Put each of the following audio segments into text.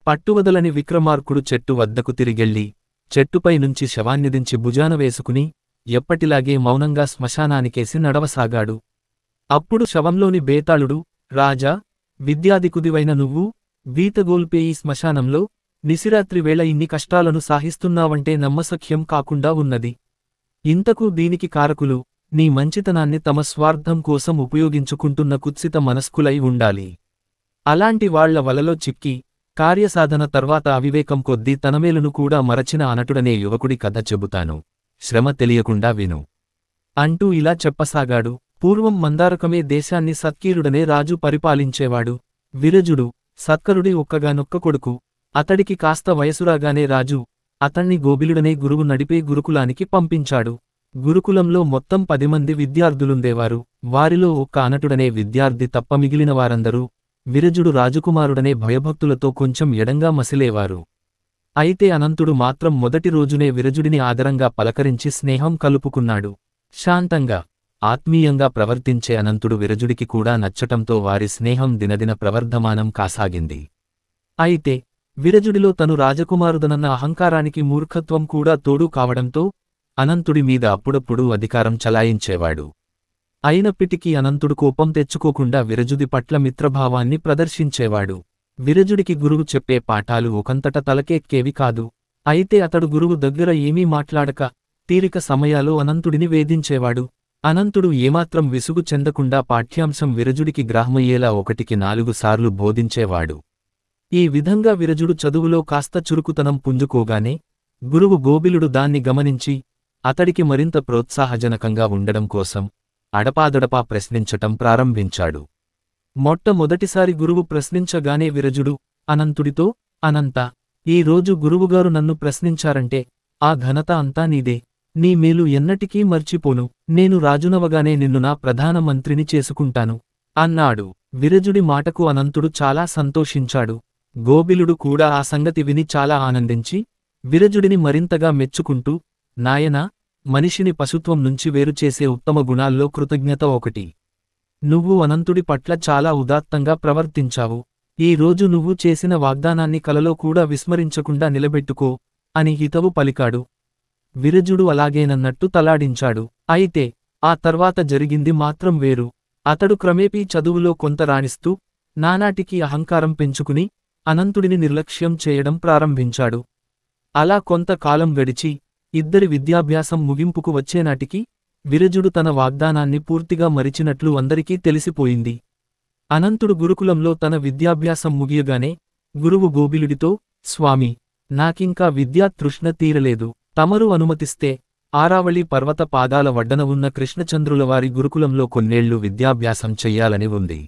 పట్టువదలని విక్రమార్కుడు చెట్టు వద్దకు తిరిగెళ్ళి చెట్టుపై నుంచి శవాన్ని దించి భుజాన వేసుకుని ఎప్పటిలాగే మౌనంగా శ్మశానానికేసి నడవసాగాడు. అప్పుడు శవంలోని బేతాళుడు, రాజా, విద్యాధికుదివైన నువ్వు వీతగోల్పే ఈ శ్మశానంలో నిశిరాత్రి వేళ ఇన్ని కష్టాలను సాహిస్తున్నావంటే నమ్మశక్యం కాకుండా ఉన్నది. ఇంతకు దీనికి కారకులు నీ మంచితనాన్ని తమ స్వార్థం కోసం ఉపయోగించుకుంటున్న కుత్సిత మనస్కులై ఉండాలి. అలాంటి వాళ్ల వలలో చిక్కి కార్యసాధన తర్వాత అవివేకం కొద్దీ తనమేలును కూడా మరచిన అనటుడనే యువకుడి కథ చెబుతాను, శ్రమ తెలియకుండా విను అంటూ ఇలా చెప్పసాగాడు. పూర్వం మందారకమే దేశాన్ని సత్కీరుడనే రాజు పరిపాలించేవాడు. విరజుడు సత్కరుడి ఒక్కగానొక్క కొడుకు. అతడికి కాస్త వయసురాగానే రాజు అతణ్ణి గోబిలుడనే గురువు నడిపే గురుకులానికి పంపించాడు. గురుకులంలో మొత్తం 10 మంది విద్యార్థులుండేవారు. వారిలో ఒక్క అనటుడనే విద్యార్థి తప్ప మిగిలిన వారందరూ విరజుడు రాజకుమారుడనే భయభక్తులతో కొంచెం ఎడంగా మసిలేవారు. అయితే అనంతుడు మాత్రం మొదటి రోజునే విరజుడిని ఆదరంగా పలకరించి స్నేహం కలుపుకున్నాడు. శాంతంగా ఆత్మీయంగా ప్రవర్తించే అనంతుడు విరజుడికి కూడా నచ్చటంతో వారి స్నేహం దినదిన ప్రవర్ధమానం కాసాగింది. అయితే విరజుడిలో తను రాజకుమారుడనన్న అహంకారానికి మూర్ఖత్వం కూడా తోడు కావడంతో అనంతుడి మీద అప్పుడప్పుడు అధికారం చలాయించేవాడు. అయినప్పటికీ అనంతుడు కోపం తెచ్చుకోకుండా విరజుడి పట్ల మిత్రభావాన్ని ప్రదర్శించేవాడు. విరజుడికి గురువు చెప్పే పాఠాలు ఒకంతట తలకెక్కేవి కాదు. అయితే అతడు గురువు దగ్గర ఏమీ మాట్లాడక తీరిక సమయాలో అనంతుడిని వేధించేవాడు. అనంతుడు ఏమాత్రం విసుగు చెందకుండా పాఠ్యాంశం విరజుడికి గ్రాహ్మయ్యేలా 1కి 4 సార్లు బోధించేవాడు. ఈ విధంగా విరజుడు చదువులో కాస్త చురుకుతనం పుంజుకోగానే గురువు గోబిలుడు దాన్ని గమనించి అతడికి మరింత ప్రోత్సాహజనకంగా ఉండడం కోసం అడపాదడపా ప్రశ్నించటం ప్రారంభించాడు. మొట్టమొదటిసారి గురువు ప్రశ్నించగానే విరజుడు అనంతుడితో, అనంత, ఈ రోజు గురువుగారు నన్ను ప్రశ్నించారంటే ఆ ఘనత అంతా నీదే. నీ మేలు ఎన్నటికీ మర్చిపోను. నేను రాజునవగానే నిన్ను నా ప్రధానమంత్రిని చేసుకుంటాను అన్నాడు. విరజుడి మాటకు అనంతుడు చాలా సంతోషించాడు. గోబిలుడు కూడా ఆ సంగతి విని చాలా ఆనందించి విరజుడిని మరింతగా మెచ్చుకుంటూ, నాయనా, మనిషిని పశుత్వం నుంచి వేరుచేసే ఉత్తమ గుణాల్లో కృతజ్ఞత ఒకటి. నువ్వు అనంతుడి పట్ల చాలా ఉదాత్తంగా ప్రవర్తించావు. ఈ రోజు నువ్వు చేసిన వాగ్దానాన్ని కలలో కూడా విస్మరించకుండా నిలబెట్టుకో అని హితవు పలికాడు. విరజుడు అలాగేనన్నట్టు తలాడించాడు. అయితే ఆ తర్వాత జరిగింది మాత్రం వేరు. అతడు క్రమేపీ చదువులో కొంత రాణిస్తూ నానాటికి అహంకారం పెంచుకుని అనంతుడిని నిర్లక్ష్యం చేయడం ప్రారంభించాడు. అలా కొంతకాలం గడిచి ఇద్దరి విద్యాభ్యాసం ముగింపుకు వచ్చేనాటికి విరజుడు తన వాగ్దానాన్ని పూర్తిగా మరిచినట్లు అందరికీ తెలిసిపోయింది. అనంతుడు గురుకులంలో తన విద్యాభ్యాసం ముగియగానే గురువు గోబిలుడితో, స్వామి, నాకింకా విద్యా తృష్ణ తీరలేదు. తమరు అనుమతిస్తే ఆరావళి పర్వత పాదాల వడ్డన ఉన్న కృష్ణచంద్రులవారి గురుకులంలో కొన్నేళ్లు విద్యాభ్యాసం చెయ్యాలని ఉంది.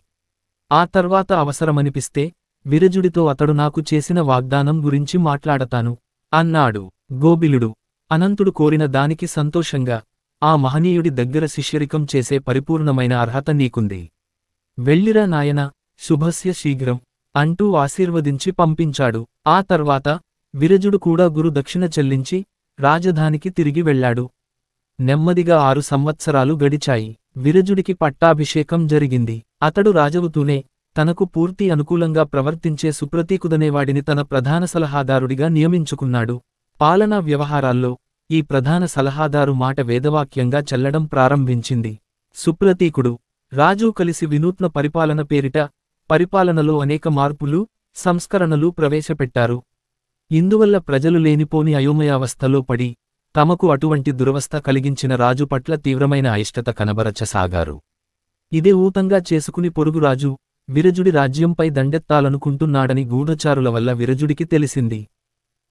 ఆ తర్వాత అవసరమనిపిస్తే విరజుడితో అతడు నాకు చేసిన వాగ్దానం గురించి మాట్లాడతాను అన్నాడు. గోబిలుడు అనంతుడు కోరిన దానికి సంతోషంగా, ఆ మహనీయుడి దగ్గర శిష్యరికం చేసే పరిపూర్ణమైన అర్హత నీకుంది. వెళ్ళిరా నాయనా, శుభస్య శీఘ్రం అంటూ ఆశీర్వదించి పంపించాడు. ఆ తర్వాత విరజుడు కూడా గురు దక్షిణ చెల్లించి రాజధానికి తిరిగి వెళ్లాడు. నెమ్మదిగా 6 సంవత్సరాలు గడిచాయి. విరజుడికి పట్టాభిషేకం జరిగింది. అతడు రాజవుతూనే తనకు పూర్తి అనుకూలంగా ప్రవర్తించే సుప్రతీకుదనేవాడిని తన ప్రధాన సలహాదారుడిగా నియమించుకున్నాడు. పాలనా వ్యవహారాల్లో ఈ ప్రధాన సలహాదారు మాట వేదవాక్యంగా చెల్లడం ప్రారంభించింది. సుప్రతీకుడు, రాజూ కలిసి వినూత్న పరిపాలన పేరిట పరిపాలనలో అనేక మార్పులు, సంస్కరణలు ప్రవేశపెట్టారు. ఇందువల్ల ప్రజలు లేనిపోని అయోమయావస్థలో పడి తమకు అటువంటి దురవస్థ కలిగించిన రాజు పట్ల తీవ్రమైన అయిష్టత కనబరచసాగారు. ఇదే ఊతంగా చేసుకుని పొరుగురాజు విరజుడి రాజ్యంపై దండెత్తాలనుకుంటున్నాడని గూఢచారుల వల్ల విరజుడికి తెలిసింది.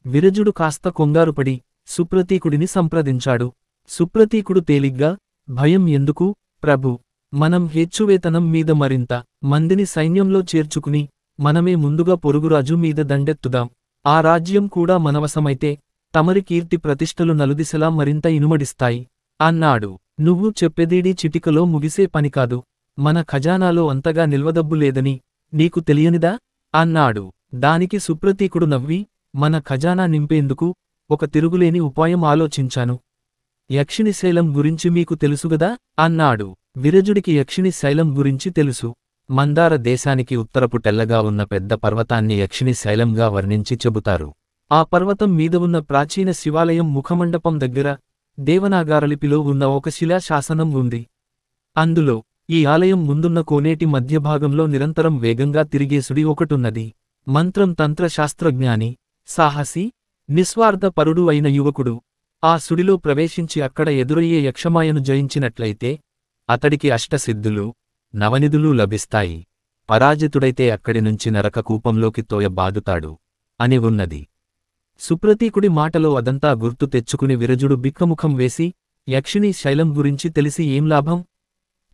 విరజుడు కాస్త కొంగారుపడి సుప్రతీకుడిని సంప్రదించాడు. సుప్రతీకుడు తేలిగ్గా, భయం ఎందుకు ప్రభూ, మనం హేచ్చువేతనం మీద మరింత మందిని సైన్యంలో చేర్చుకుని మనమే ముందుగా పొరుగురాజు మీద దండెత్తుదాం. ఆ రాజ్యం కూడా మనవసమైతే తమరి కీర్తి ప్రతిష్టలు నలుదిశలా మరింత ఇనుమడిస్తాయి అన్నాడు. నువ్వు చెప్పేదీడి చిటికలో ముగిసే పనికాదు. మన ఖజానాలో అంతగా నిల్వదబ్బు లేదని నీకు తెలియనిదా అన్నాడు. దానికి సుప్రతీకుడు నవ్వి, మన ఖజానా నింపేందుకు ఒక తిరుగులేని ఉపాయం ఆలోచించాను. యక్షిణి శైలం గురించి మీకు తెలుసుగదా అన్నాడు. విరజుడికి యక్షిణి శైలం గురించి తెలుసు. మందార దేశానికి ఉత్తరపు తెల్లగా ఉన్న పెద్ద పర్వతాన్ని యక్షిణి శైలంగా వర్ణించి చెబుతారు. ఆ పర్వతం మీద ఉన్న ప్రాచీన శివాలయం ముఖమండపం దగ్గర దేవనాగారలిపిలో ఉన్న ఒక శిలా శాసనం ఉంది. అందులో ఈ ఆలయం ముందున్న కోనేటి మధ్యభాగంలో నిరంతరం వేగంగా తిరిగే సుడి ఒకటున్నది. మంత్రం తంత్ర శాస్త్రజ్ఞాని, సాహసి, నిస్వార్థపరుడు అయిన యువకుడు ఆ సుడిలో ప్రవేశించి అక్కడ ఎదురయ్యే యక్షమాయను జయించినట్లయితే అతడికి అష్టసిద్ధులు, నవనిధులు లభిస్తాయి. పరాజితుడైతే అక్కడి నుంచి నరక కూపంలోకి తోయబాదుతాడు అని ఉన్నది. సుప్రతీకుడి మాటలో అదంతా గుర్తు తెచ్చుకుని విరజుడు బిక్కముఖం వేసి, యక్షిణీ శైలం గురించి తెలిసి ఏం లాభం?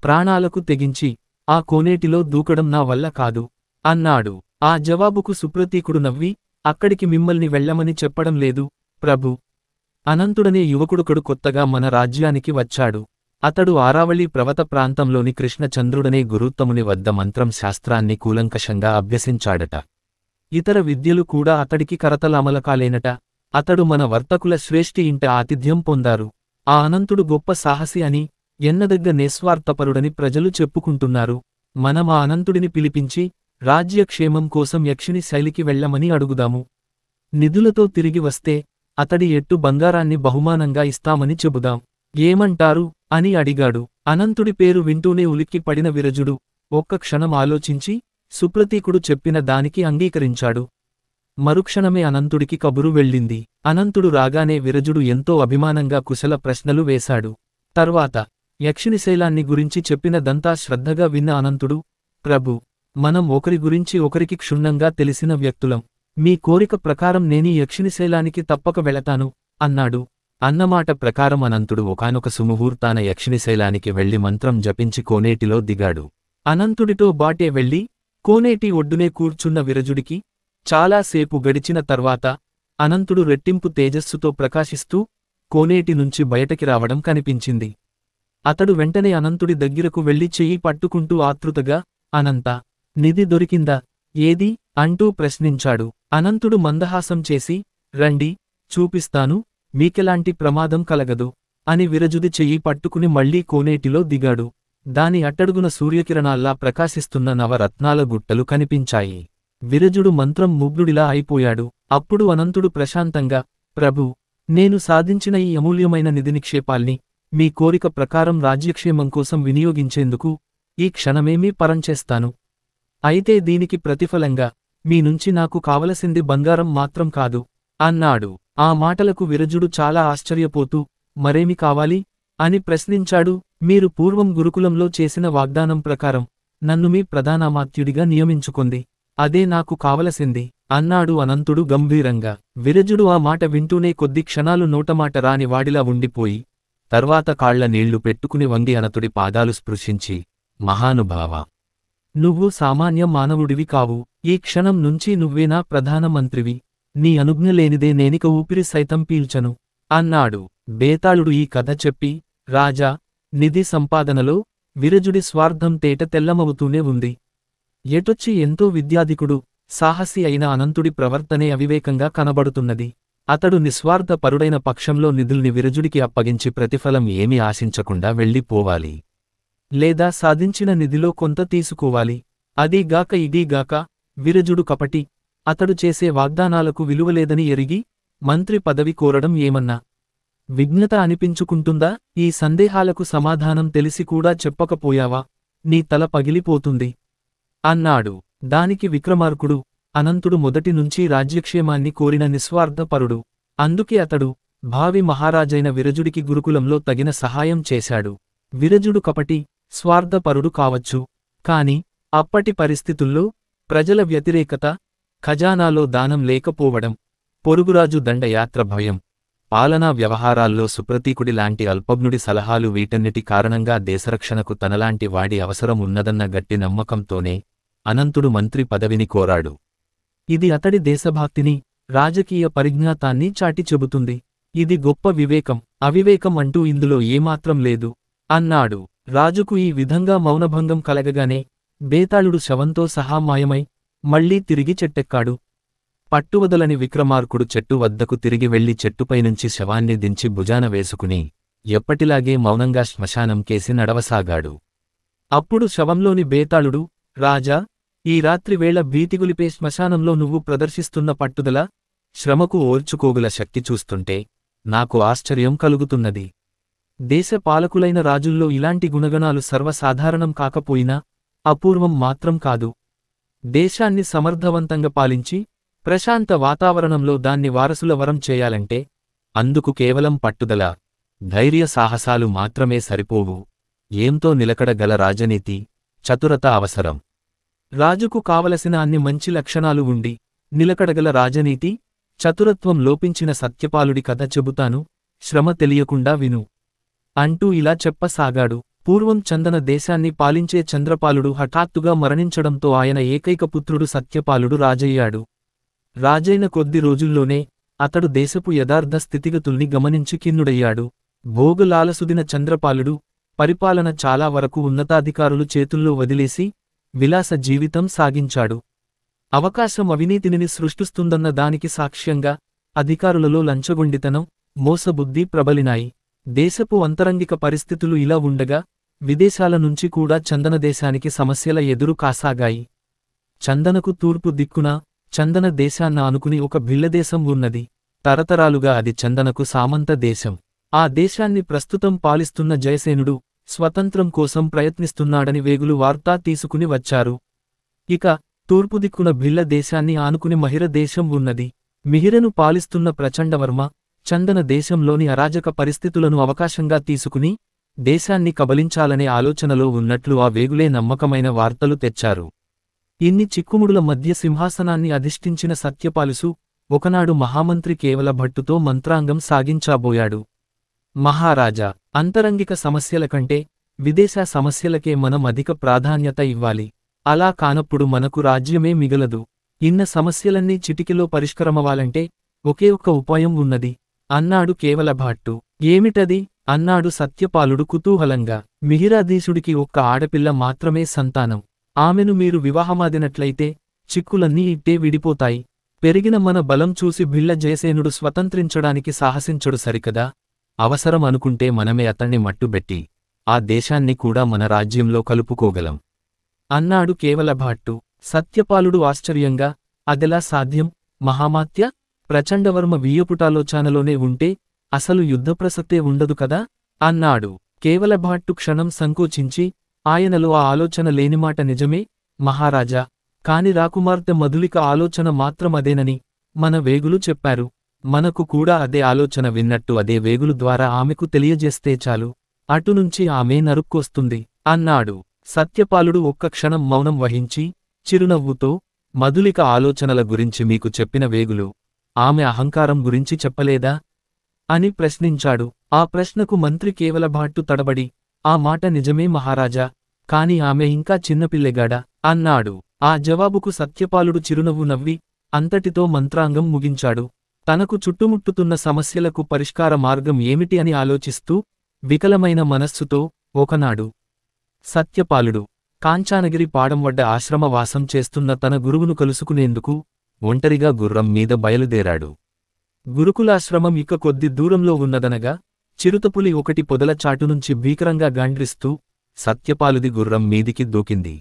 ప్రాణాలకు తెగించి ఆ కోనేటిలో దూకడం నా వల్ల కాదు అన్నాడు. ఆ జవాబుకు సుప్రతీకుడు నవ్వి, అక్కడికి మిమ్మల్ని వెళ్ళమని చెప్పడం లేదు ప్రభు. అనంతుడనే యువకుడొకడు కొత్తగా మన రాజ్యానికి వచ్చాడు. అతడు ఆరావళి పర్వత ప్రాంతంలోని కృష్ణచంద్రుడనే గురుత్తముని వద్ద మంత్రం శాస్త్రాన్ని కూలంకషంగా అభ్యసించాడట. ఇతర విద్యలు కూడా అతడికి కరతలామలకాలేనట. అతడు మన వర్తకుల శ్రేష్ఠి ఇంట ఆతిథ్యం పొందారు. ఆ అనంతుడు గొప్ప సాహసి అని, ఎన్నదగ్గ నిస్వార్థపరుడని ప్రజలు చెప్పుకుంటున్నారు. మనం ఆ అనంతుడిని పిలిపించి రాజ్యక్షేమం కోసం యక్షిణి శైలికి వెళ్ళమని అడుగుదాము. నిధులతో తిరిగి వస్తే అతడి ఎట్టు బంగారాన్ని బహుమానంగా ఇస్తామని చెబుదాం. ఏమంటారు అని అడిగాడు. అనంతుడి పేరు వింటూనే ఉలిక్కి పడిన విరజుడు ఒక్క క్షణం ఆలోచించి సుప్రతీకుడు చెప్పిన దానికి అంగీకరించాడు. మరుక్షణమే అనంతుడికి కబురు వెళ్ళింది. అనంతుడు రాగానే విరజుడు ఎంతో అభిమానంగా కుశల ప్రశ్నలు వేశాడు. తర్వాత యక్షిణిశైలాన్ని గురించి చెప్పినదంతా శ్రద్ధగా విన్న అనంతుడు, ప్రభు, మనం ఒకరి గురించి ఒకరికి క్షుణ్ణంగా తెలిసిన వ్యక్తులం. మీ కోరిక ప్రకారం నేనీ యక్షిణిశైలానికి తప్పక వెళతాను అన్నాడు. అన్నమాట ప్రకారం అనంతుడు ఒకానొక సుముహూర్తాన యక్షిణిశైలానికి వెళ్లి మంత్రం జపించి కోనేటిలో దిగాడు. అనంతుడితో బాటే వెళ్లి కోనేటి ఒడ్డునే కూర్చున్న విరజుడికి చాలాసేపు గడిచిన తర్వాత అనంతుడు రెట్టింపు తేజస్సుతో ప్రకాశిస్తూ కోనేటి నుంచి బయటకి రావడం కనిపించింది. అతడు వెంటనే అనంతుడి దగ్గరకు వెళ్లి చెయ్యి పట్టుకుంటూ ఆతృతగా, అనంతా, నిధి దొరికిందా? ఏది? అంటూ ప్రశ్నించాడు. అనంతుడు మందహాసం చేసి, రండి, చూపిస్తాను, మీకెలాంటి ప్రమాదం కలగదు అని విరజుడి చెయ్యి పట్టుకుని మళ్లీ కోనేటిలో దిగాడు. దాని అట్టడుగున సూర్యకిరణాల్లా ప్రకాశిస్తున్న నవరత్నాల గుట్టలు కనిపించాయి. విరజుడు మంత్రం ముగ్ధుడిలా అయిపోయాడు. అప్పుడు అనంతుడు ప్రశాంతంగా, ప్రభూ, నేను సాధించిన ఈ అమూల్యమైన నిధి నిక్షేపాల్ని మీ కోరిక ప్రకారం రాజ్యక్షేమం కోసం వినియోగించేందుకు ఈ క్షణమేమీ పరంచేస్తాను. అయితే దీనికి ప్రతిఫలంగా మీ నుంచి నాకు కావలసింది బంగారం మాత్రం కాదు అన్నాడు. ఆ మాటలకు విరజుడు చాలా ఆశ్చర్యపోతూ, మరేమి కావాలి అని ప్రశ్నించాడు. మీరు పూర్వం గురుకులంలో చేసిన వాగ్దానం ప్రకారం నన్ను మీ ప్రధానామాత్యుడిగా నియమించుకుంది, అదే నాకు కావలసింది అన్నాడు అనంతుడు గంభీరంగా. విరజుడు ఆ మాట వింటూనే కొద్ది క్షణాలు నోటమాట రాని వాడిలా ఉండిపోయి తర్వాత కాళ్ల నీళ్లు పెట్టుకుని వంగి అనంతుడి పాదాలు స్పృశించి, మహానుభావా, నువ్వు సామాన్య మానవుడివి కావు. ఈ క్షణం నుంచి నువ్వే నా ప్రధానమంత్రివి. నీ అనుజ్ఞ లేనిదే నేనిక ఊపిరి సైతం పీల్చను అన్నాడు. బేతాళుడు ఈ కథ చెప్పి, రాజా, నిధి సంపాదనలో విరజుడి స్వార్థం తేట తెల్లమవుతూనే ఉంది. ఎటొచ్చి ఎంతో విద్యాధికుడు, సాహసి అయిన అనంతుడి ప్రవర్తనే అవివేకంగా కనబడుతున్నది. అతడు నిస్వార్థపరుడైన పక్షంలో నిధుల్ని విరజుడికి అప్పగించి ప్రతిఫలం ఏమీ ఆశించకుండా వెళ్ళిపోవాలి. లేదా సాధించిన నిధిలో కొంత తీసుకోవాలి. అదీగాక ఇదీగాక విరజుడు కపటి. అతడు చేసే వాగ్దానాలకు విలువలేదని ఎరిగి మంత్రి పదవి కోరడం ఏమన్నా విఘ్నత అనిపించుకుంటుందా? ఈ సందేహాలకు సమాధానం తెలిసి కూడా చెప్పకపోయావా? నీ తల పగిలిపోతుంది అన్నాడు. దానికి విక్రమార్కుడు, అనంతుడు మొదటి నుంచి రాజ్యక్షేమాన్ని కోరిన నిస్వార్థపరుడు. అందుకే అతడు భావి మహారాజైన విరజుడికి గురుకులంలో తగిన సహాయం చేశాడు. విరజుడు కపటి, స్వార్థపరుడు కావచ్చు, కాని అప్పటి పరిస్థితుల్లో ప్రజల వ్యతిరేకత, ఖజానాలో దానం లేకపోవడం, పొరుగురాజు దండయాత్ర భయం, పాలనా వ్యవహారాల్లో సుప్రతీకుడి లాంటి అల్పజ్ఞుడి సలహాలు వీటన్నిటి కారణంగా దేశరక్షణకు తనలాంటి వాడి అవసరం ఉన్నదన్న గట్టి నమ్మకంతోనే అనంతుడు మంత్రి పదవిని కోరాడు. ఇది అతడి దేశభక్తిని, రాజకీయ పరిజ్ఞాతాన్ని చాటి చెబుతుంది. ఇది గొప్ప వివేకం. అవివేకం అంటూ ఇందులో ఏమాత్రం లేదు అన్నాడు. రాజుకు ఈ విధంగా మౌనభంగం కలగగానే బేతాళుడు శవంతో సహా మాయమై మళ్లీ తిరిగి చెట్టెక్కాడు. పట్టువదలని విక్రమార్కుడు చెట్టు వద్దకు తిరిగి వెళ్లి చెట్టుపైనుంచి శవాన్ని దించి భుజాన వేసుకుని ఎప్పటిలాగే మౌనంగా శ్మశానం కేసి నడవసాగాడు. అప్పుడు శవంలోని బేతాళుడు, రాజా, ఈ రాత్రి వేళ భీతిగులిపే శ్మశానంలో నువ్వు ప్రదర్శిస్తున్న పట్టుదల, శ్రమకు ఓర్చుకోగల శక్తి చూస్తుంటే నాకు ఆశ్చర్యం కలుగుతున్నది. దేశ పాలకులైన రాజుల్లో ఇలాంటి గుణగణాలు సర్వసాధారణం కాకపోయినా అపూర్వం మాత్రం కాదు. దేశాన్ని సమర్థవంతంగా పాలించి ప్రశాంత వాతావరణంలో దాన్ని వారసుల వరం చేయాలంటే అందుకు కేవలం పట్టుదల, ధైర్య సాహసాలు మాత్రమే సరిపోవు. ఏంతో నిలకడగల రాజనీతి, చతురత అవసరం. రాజుకు కావలసిన అన్ని మంచి లక్షణాలు ఉండి నిలకడగల రాజనీతి, చతురత్వం లోపించిన సత్యపాలుడి కథ చెబుతాను, శ్రమ తెలియకుండా విను అంటూ ఇలా చెప్పసాగాడు. పూర్వం చందన దేశాన్ని పాలించే చంద్రపాలుడు హఠాత్తుగా మరణించడంతో ఆయన ఏకైక పుత్రుడు సత్యపాలుడు రాజయ్యాడు. రాజైన కొద్ది రోజుల్లోనే అతడు దేశపు యథార్థ స్థితిగతుల్ని గమనించి ఖిన్నుడయ్యాడు. భోగలాలసుదిన చంద్రపాలుడు పరిపాలన చాలా వరకు ఉన్నతాధికారులు చేతుల్లో వదిలేసి విలాస జీవితం సాగించాడు. అవకాశం అవినీతిని సృష్టిస్తుందన్న దానికి సాక్ష్యంగా అధికారులలో లంచగొండితనం, మోసబుద్ధి ప్రబలినాయి. దేశపు అంతరంగిక పరిస్థితులు ఇలా ఉండగా విదేశాల నుంచి కూడా చందన దేశానికి సమస్యల ఎదురు కాసాగాయి. చందనకు తూర్పు దిక్కున చందన దేశాన్న ఆనుకుని ఒక భిల్లదేశం ఉన్నది. తరతరాలుగా అది చందనకు సామంత దేశం. ఆ దేశాన్ని ప్రస్తుతం పాలిస్తున్న జయసేనుడు స్వతంత్రం కోసం ప్రయత్నిస్తున్నాడని వేగులు వార్తా తీసుకుని వచ్చారు. ఇక తూర్పు దిక్కున భిల్ల దేశాన్ని ఆనుకుని మహిర దేశం ఉన్నది. మిహిరను పాలిస్తున్న ప్రచండవర్మ చందన దేశంలోని అరాజక పరిస్థితులను అవకాశంగా తీసుకుని దేశాన్ని కబలించాలనే ఆలోచనలో ఉన్నట్లు ఆ వేగులే నమ్మకమైన వార్తలు తెచ్చారు. ఇన్ని చిక్కుముడుల మధ్య సింహాసనాన్ని అధిష్ఠించిన సత్యపాలుసు ఒకనాడు మహామంత్రి కేవల భట్టుతో మంత్రాంగం సాగించాబోయాడు. మహారాజా, అంతరంగిక సమస్యల కంటే విదేశా సమస్యలకే మనం అధిక ప్రాధాన్యత ఇవ్వాలి. అలా కానప్పుడు మనకు రాజ్యమే మిగలదు. ఇన్న సమస్యలన్నీ చిటికెలో పరిష్కరమవాలంటే ఒకే ఒక్క ఉపాయం ఉన్నది అన్నాడు కేవలభట్టు. ఏమిటది అన్నాడు సత్యపాలుడు కుతూహలంగా. మిహిరాధీశుడికి ఒక్క ఆడపిల్ల మాత్రమే సంతానం. ఆమెను మీరు వివాహమాదినట్లయితే చిక్కులన్నీ ఇట్టే విడిపోతాయి. పెరిగిన మన బలం చూసి భిల్ల జయసేనుడు స్వతంత్రించడానికి సాహసించడు సరికదా. అవసరం అనుకుంటే మనమే అతన్ని మట్టుబెట్టి ఆ దేశాన్ని కూడా మన రాజ్యంలో కలుపుకోగలం అన్నాడు కేవలభట్టు. సత్యపాలుడు ఆశ్చర్యంగా, అదెలా సాధ్యం మహామాత్య? ప్రచండవర్మ వియ్యపుటాలోచనలోనే ఉంటే అసలు యుద్ధప్రసక్తే ఉండదు కదా అన్నాడు. కేవలభట్టు క్షణం సంకోచించి, ఆయనలో ఆ ఆలోచన లేనిమాట నిజమే మహారాజా, కాని రాకుమార్తె మధులిక ఆలోచన మాత్రం అదేనని మన వేగులు చెప్పారు. మనకు కూడా అదే ఆలోచన విన్నట్టు అదే వేగులు ద్వారా ఆమెకు తెలియజేస్తే చాలు, అటునుంచి ఆమె నరుక్కొస్తుంది అన్నాడు. సత్యపాలుడు ఒక్క క్షణం మౌనం వహించి చిరునవ్వుతో, మధులిక ఆలోచనల గురించి మీకు చెప్పిన వేగులు ఆమె అహంకారం గురించి చెప్పలేదా అని ప్రశ్నించాడు. ఆ ప్రశ్నకు మంత్రి కేవలభట్టు తడబడి, ఆ మాట నిజమే మహారాజా, కాని ఆమె ఇంకా చిన్నపిల్లెగాడా అన్నాడు. ఆ జవాబుకు సత్యపాలుడు చిరునవ్వు నవ్వి అంతటితో మంత్రాంగం ముగించాడు. తనకు చుట్టుముట్టుతున్న సమస్యలకు పరిష్కార మార్గం ఏమిటి అని ఆలోచిస్తూ వికలమైన మనస్సుతో ఒకనాడు సత్యపాలుడు కాంచానగిరి పాడంవడ్డ ఆశ్రమవాసం చేస్తున్న తన గురువును కలుసుకునేందుకు ఒంటరిగా గుర్రం మీద బయలుదేరాడు. గురుకులాశ్రమం ఇక కొద్ది దూరంలో ఉన్నదనగా చిరుతపులి ఒకటి పొదల చాటునుంచి భీకరంగా గాండ్రిస్తూ సత్యపాలుడి గుర్రం మీదికి దూకింది.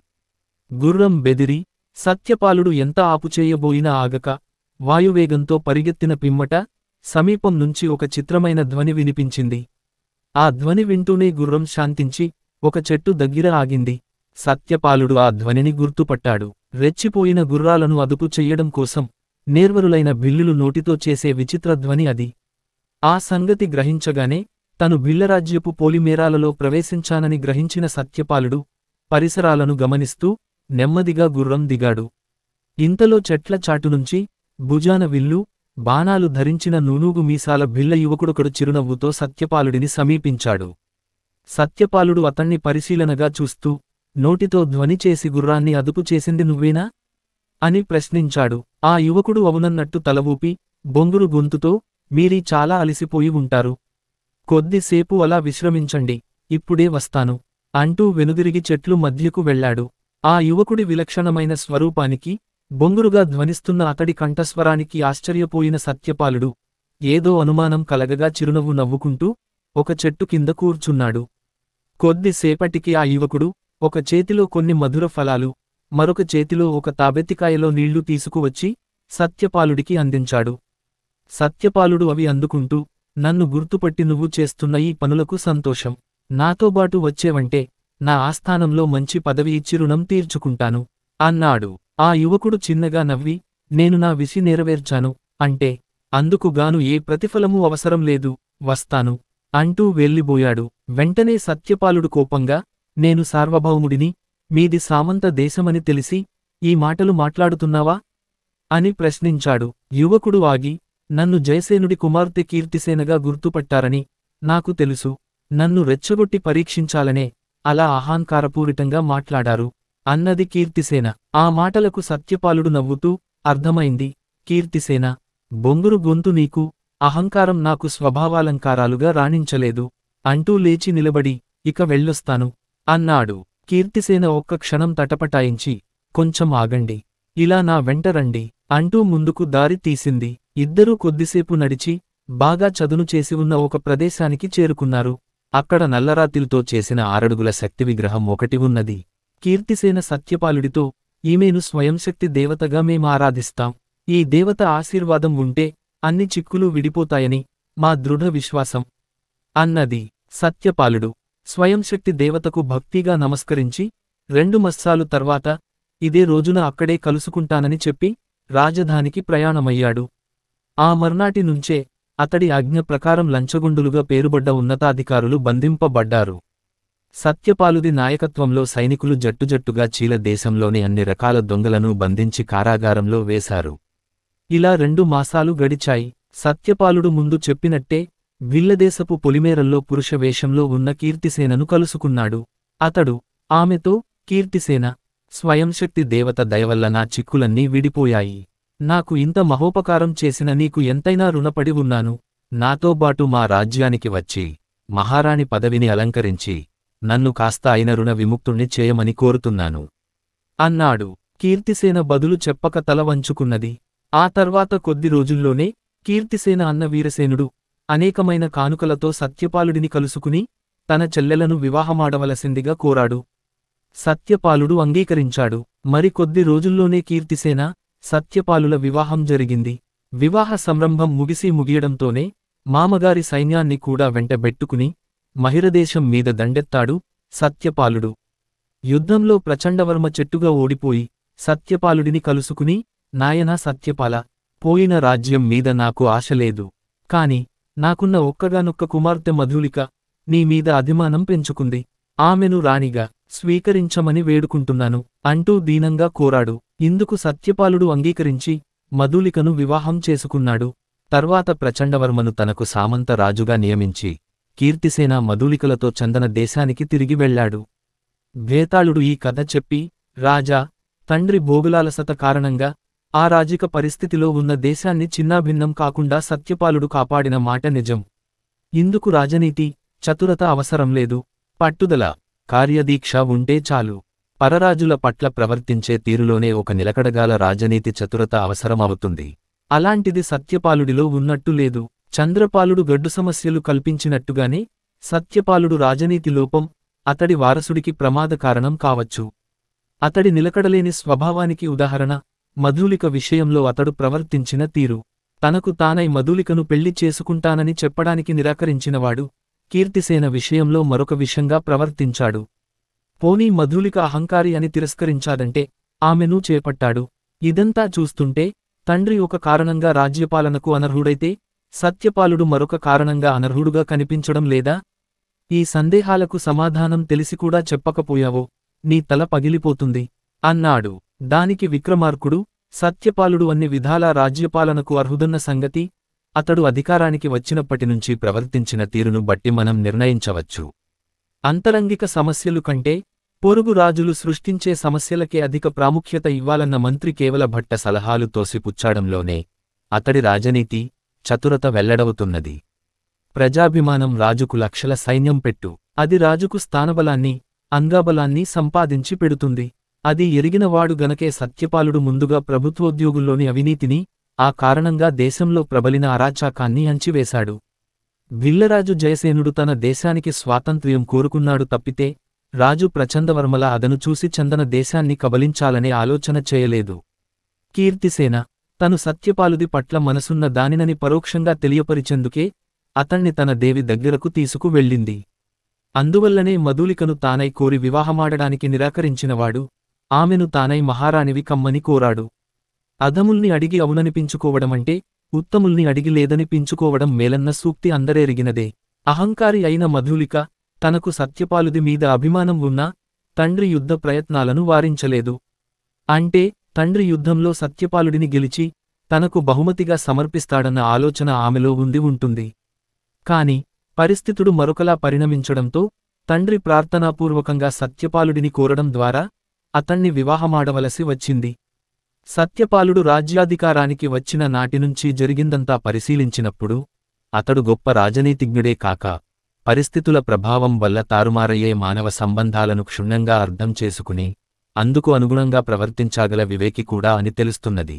గుర్రం బెదిరి సత్యపాలుడు ఎంత ఆపుచేయబోయినా ఆగక వాయువేగంతో పరిగెత్తిన పిమ్మట సమీపం నుంచి ఒక చిత్రమైన ధ్వని వినిపించింది. ఆ ధ్వని వింటూనే గుర్రం శాంతించి ఒక చెట్టు దగ్గర ఆగింది. సత్యపాలుడు ఆ ధ్వనిని గుర్తుపట్టాడు. రెచ్చిపోయిన గుర్రాలను అదుపు చెయ్యడం కోసం నేర్వరులైన భిల్లులు నోటితో చేసే విచిత్ర ధ్వని అది. ఆ సంగతి గ్రహించగానే తను భిల్లరాజ్యపు పోలిమేరాలలో ప్రవేశించానని గ్రహించిన సత్యపాలుడు పరిసరాలను గమనిస్తూ నెమ్మదిగా గుర్రం దిగాడు. ఇంతలో చెట్ల చాటునుంచి భుజాన విల్లు, బాణాలు ధరించిన నూనూగు మీసాల భిల్ల యువకుడొకడు చిరునవ్వుతో సత్యపాలుడిని సమీపించాడు. సత్యపాలుడు అతన్ని పరిశీలనగా చూస్తూ, నోటితో ధ్వని చేసి గుర్రాన్ని అదుపు చేసింది నువ్వేనా అని ప్రశ్నించాడు. ఆ యువకుడు అవునన్నట్టు తలవూపి బొంగురు గొంతుతో, మీరీ చాలా అలిసిపోయి ఉంటారు. కొద్దిసేపు అలా విశ్రమించండి, ఇప్పుడే వస్తాను అంటూ వెనుదిరిగి చెట్లు మధ్యకు వెళ్లాడు. ఆ యువకుడి విలక్షణమైన స్వరూపానికి, బొంగురుగా ధ్వనిస్తున్న అతడి కంఠస్వరానికి ఆశ్చర్యపోయిన సత్యపాలుడు ఏదో అనుమానం కలగగా చిరునవ్వు నవ్వుకుంటూ ఒక చెట్టు కింద కూర్చున్నాడు. కొద్దిసేపటికి ఆ యువకుడు ఒక చేతిలో కొన్ని మధుర ఫలాలు, మరొక చేతిలో ఒక తాబెత్తికాయలో నీళ్లు తీసుకువచ్చి సత్యపాలుడికి అందించాడు. సత్యపాలుడు అవి అందుకుంటూ, నన్ను గుర్తుపట్టి నువ్వు చేస్తున్న ఈ పనులకు సంతోషం. నాతోబాటు వచ్చేవంటే నా ఆస్థానంలో మంచి పదవి ఇచ్చి రుణం తీర్చుకుంటాను అన్నాడు. ఆ యువకుడు చిన్నగా నవ్వి, నేను నా విసి నెరవేర్చాను అంటే అందుకుగాను ఏ ప్రతిఫలమూ అవసరం లేదు, వస్తాను అంటూ వెళ్ళిబోయాడు. వెంటనే సత్యపాలుడు కోపంగా, నేను సార్వభౌముడిని, మీది సామంత దేశమని తెలిసి ఈ మాటలు మాట్లాడుతున్నావా అని ప్రశ్నించాడు. యువకుడు ఆగి, నన్ను జయసేనుడి కుమార్తె కీర్తిసేనగా గుర్తుపట్టారని నాకు తెలుసు. నన్ను రెచ్చగొట్టి పరీక్షించాలనే అలా అహంకారపూరితంగా మాట్లాడారు అన్నది కీర్తిసేన. ఆ మాటలకు సత్యపాలుడు నవ్వుతూ, అర్థమైంది కీర్తిసేన, బొంగురు గొంతు నీకు, అహంకారం నాకు స్వభావాలంకారాలుగా రాణించలేదు అంటూ లేచి నిలబడి, ఇక వెళ్ళొస్తాను అన్నాడు. కీర్తిసేన ఒక్క క్షణం తటపటాయించి, కొంచెం ఆగండి, ఇలా నా వెంట రండి అంటూ ముందుకు దారి తీసింది. ఇద్దరూ కొద్దిసేపు నడిచి బాగా చదును చేసి ఉన్న ఒక ప్రదేశానికి చేరుకున్నారు. అక్కడ నల్లరాతిల్తో చేసిన 6 అడుగుల శక్తి విగ్రహం ఒకటి ఉన్నది. కీర్తిసేన సత్యపాలుడితో, ఈమెను స్వయంశక్తి దేవతగా మేమారాధిస్తాం. ఈ దేవత ఆశీర్వాదం ఉంటే అన్ని చిక్కులు విడిపోతాయని మా దృఢ విశ్వాసం అన్నది. సత్యపాలుడు స్వయంశక్తి దేవతకు భక్తిగా నమస్కరించి 2 మస్సాలు తర్వాత ఇదే రోజున అక్కడే కలుసుకుంటానని చెప్పి రాజధానికి ప్రయాణమయ్యాడు. ఆ మర్నాటి నుంచే అతడి ఆజ్ఞ ప్రకారం లంచగొండులుగా పేరుబడ్డ ఉన్నతాధికారులు బంధింపబడ్డారు. సత్యపాలుడి నాయకత్వంలో సైనికులు జట్టుజట్టుగా చీల దేశంలోని అన్ని రకాల దొంగలను బంధించి కారాగారంలో వేశారు. ఇలా 2 మాసాలు గడిచాయి. సత్యపాలుడు ముందు చెప్పినట్టే విల్లదేశపు పొలిమేరల్లో పురుష వేషంలో ఉన్న కీర్తిసేనను కలుసుకున్నాడు. అతడు ఆమెతో, కీర్తిసేన, స్వయంశక్తి దేవత దయవల్ల నా చిక్కులన్నీ విడిపోయాయి. నాకు ఇంత మహోపకారం చేసిన నీకు ఎంతైనా రుణపడి ఉన్నాను. నాతోబాటు మా రాజ్యానికి వచ్చి మహారాణి పదవిని అలంకరించి నన్ను కాస్త అయిన రుణ విముక్తుణ్ణి చేయమని కోరుతున్నాను అన్నాడు. కీర్తిసేన బదులు చెప్పక తల వంచుకున్నది. ఆ తర్వాత కొద్ది రోజుల్లోనే కీర్తిసేన అన్న వీరసేనుడు అనేకమైన కానుకలతో సత్యపాలుడిని కలుసుకుని తన చెల్లెలను వివాహమాడవలసిందిగా కోరాడు. సత్యపాలుడు అంగీకరించాడు. మరికొద్ది రోజుల్లోనే కీర్తిసేన, సత్యపాలుల వివాహం జరిగింది. వివాహ సంరంభం ముగియడంతోనే మామగారి సైన్యాన్ని కూడా వెంటబెట్టుకుని మహిరదేశం మీద దండెత్తాడు సత్యపాలుడు. యుద్ధంలో ప్రచండవర్మ చెట్టుగా ఓడిపోయి సత్యపాలుడిని కలుసుకుని, నాయనా సత్యపాల, పోయిన రాజ్యం మీద నాకు ఆశలేదు. కాని నాకున్న ఒక్కగానొక్క కుమార్తె మధులిక నీ మీద అభిమానం పెంచుకుంది. ఆమెను రాణిగా స్వీకరించమని వేడుకుంటున్నాను అంటూ దీనంగా కోరాడు. ఇందుకు సత్యపాలుడు అంగీకరించి మధులికను వివాహం చేసుకున్నాడు. తర్వాత ప్రచండవర్మను తనకు సామంత రాజుగా నియమించి కీర్తిసేన మధులికలతో చందన దేశానికి తిరిగి వెళ్లాడు. భేతాళుడు ఈ కథ చెప్పి, రాజా, తండ్రి భోగులాలసత కారణంగా ఆ రాజిక పరిస్థితిలో ఉన్న దేశాన్ని చిన్నాభిన్నం కాకుండా సత్యపాలుడు కాపాడిన మాట నిజం. ఇందుకు రాజనీతి, చతురత అవసరం లేదు. పట్టుదల, కార్యదీక్ష ఉంటే చాలు. పరరాజుల పట్ల ప్రవర్తించే తీరులోనే ఒక నిలకడగాల రాజనీతి చతురత అవసరమవుతుంది. అలాంటిది సత్యపాలుడిలో ఉన్నట్టు లేదు. చంద్రపాలుడు గడ్డు సమస్యలు కల్పించినట్టుగానే సత్యపాలుడు రాజనీతి లోపం అతడి వారసుడికి ప్రమాద కారణం కావచ్చు. అతడి నిలకడలేని స్వభావానికి ఉదాహరణ మధులిక విషయంలో అతడు ప్రవర్తించిన తీరు. తనకు తానై మధులికను పెళ్లి చేసుకుంటానని చెప్పడానికి నిరాకరించినవాడు కీర్తిసేన విషయంలో మరొక విషంగా ప్రవర్తించాడు. పోనీ మధులిక అహంకారి అని తిరస్కరించాదంటే ఆమెను చేపట్టాడు. ఇదంతా చూస్తుంటే తండ్రి ఒక కారణంగా రాజ్యపాలనకు అనర్హుడైతే సత్యపాలుడు మరొక కారణంగా అనర్హుడుగా కనిపించడం లేదా? ఈ సందేహాలకు సమాధానం తెలిసికూడా చెప్పకపోయావో నీ తల పగిలిపోతుంది అన్నాడు. దానికి విక్రమార్కుడు, సత్యపాలుడు అన్ని విధాలా రాజ్యపాలనకు అర్హుదన్న సంగతి అతడు అధికారానికి వచ్చినప్పటినుంచి ప్రవర్తించిన తీరును బట్టి మనం నిర్ణయించవచ్చు. అంతరంగిక సమస్యలు కంటే పొరుగు రాజులు సృష్టించే సమస్యలకే అధిక ప్రాముఖ్యత ఇవ్వాలన్న మంత్రి కేవల భట్ట సలహాలు తోసిపుచ్చాడంలోనే అతడి రాజనీతి, చతురత వెల్లడవుతున్నది. ప్రజాభిమానం రాజుకు లక్షల సైన్యం పెట్టు. అది రాజుకు స్థానబలాన్ని, అంగాబలాన్ని సంపాదించి పెడుతుంది. అది ఎరిగినవాడు గనకే సత్యపాలుడు ముందుగా ప్రభుత్వోద్యోగుల్లోని అవినీతిని, ఆ కారణంగా దేశంలో ప్రబలిన అరాచకాన్ని అంచివేశాడు. భిల్లరాజు జయసేనుడు తన దేశానికి స్వాతంత్ర్యం కోరుకున్నాడు తప్పితే రాజు ప్రచందవర్మల అదను చూసి చందన దేశాన్ని కబలించాలనే ఆలోచన చేయలేదు. కీర్తిసేన తను సత్యపాలుది పట్ల మనసున్న దానినని పరోక్షంగా తెలియపరిచెందుకే అతణ్ణి తన దేవి దగ్గరకు తీసుకు వెళ్ళింది. అందువల్లనే మధూలికను తానై కోరి వివాహమాడడానికి నిరాకరించినవాడు ఆమెను తానై మహారాణివి కమ్మని కోరాడు. అధముల్ని అడిగి అవుననిపించుకోవడమంటే ఉత్తముల్ని అడిగి లేదనిపించుకోవడం మేలన్న సూక్తి అందరెరిగినదే. అహంకారి అయిన మధూలిక తనకు సత్యపాలుది మీద అభిమానం ఉన్నా తండ్రి యుద్ధ ప్రయత్నాలను వారించలేదు. అంటే తండ్రి యుద్ధంలో సత్యపాలుడిని గెలిచి తనకు బహుమతిగా సమర్పిస్తాడన్న ఆలోచన ఆమెలో ఉంటుంది. కాని పరిస్థితుడు మరొకలా పరిణమించడంతో తండ్రి ప్రార్థనాపూర్వకంగా సత్యపాలుడిని కోరడం ద్వారా అతణ్ణి వివాహమాడవలసి వచ్చింది. సత్యపాలుడు రాజ్యాధికారానికి వచ్చిన నాటినుంచి జరిగిందంతా పరిశీలించినప్పుడు అతడు గొప్ప రాజనీతిజ్ఞుడే కాక పరిస్థితుల ప్రభావం వల్ల తారుమారయ్యే మానవ సంబంధాలను క్షుణ్ణంగా అర్థం చేసుకుని అందుకు అనుగుణంగా ప్రవర్తించాగల వివేకి కూడా అని తెలుస్తున్నది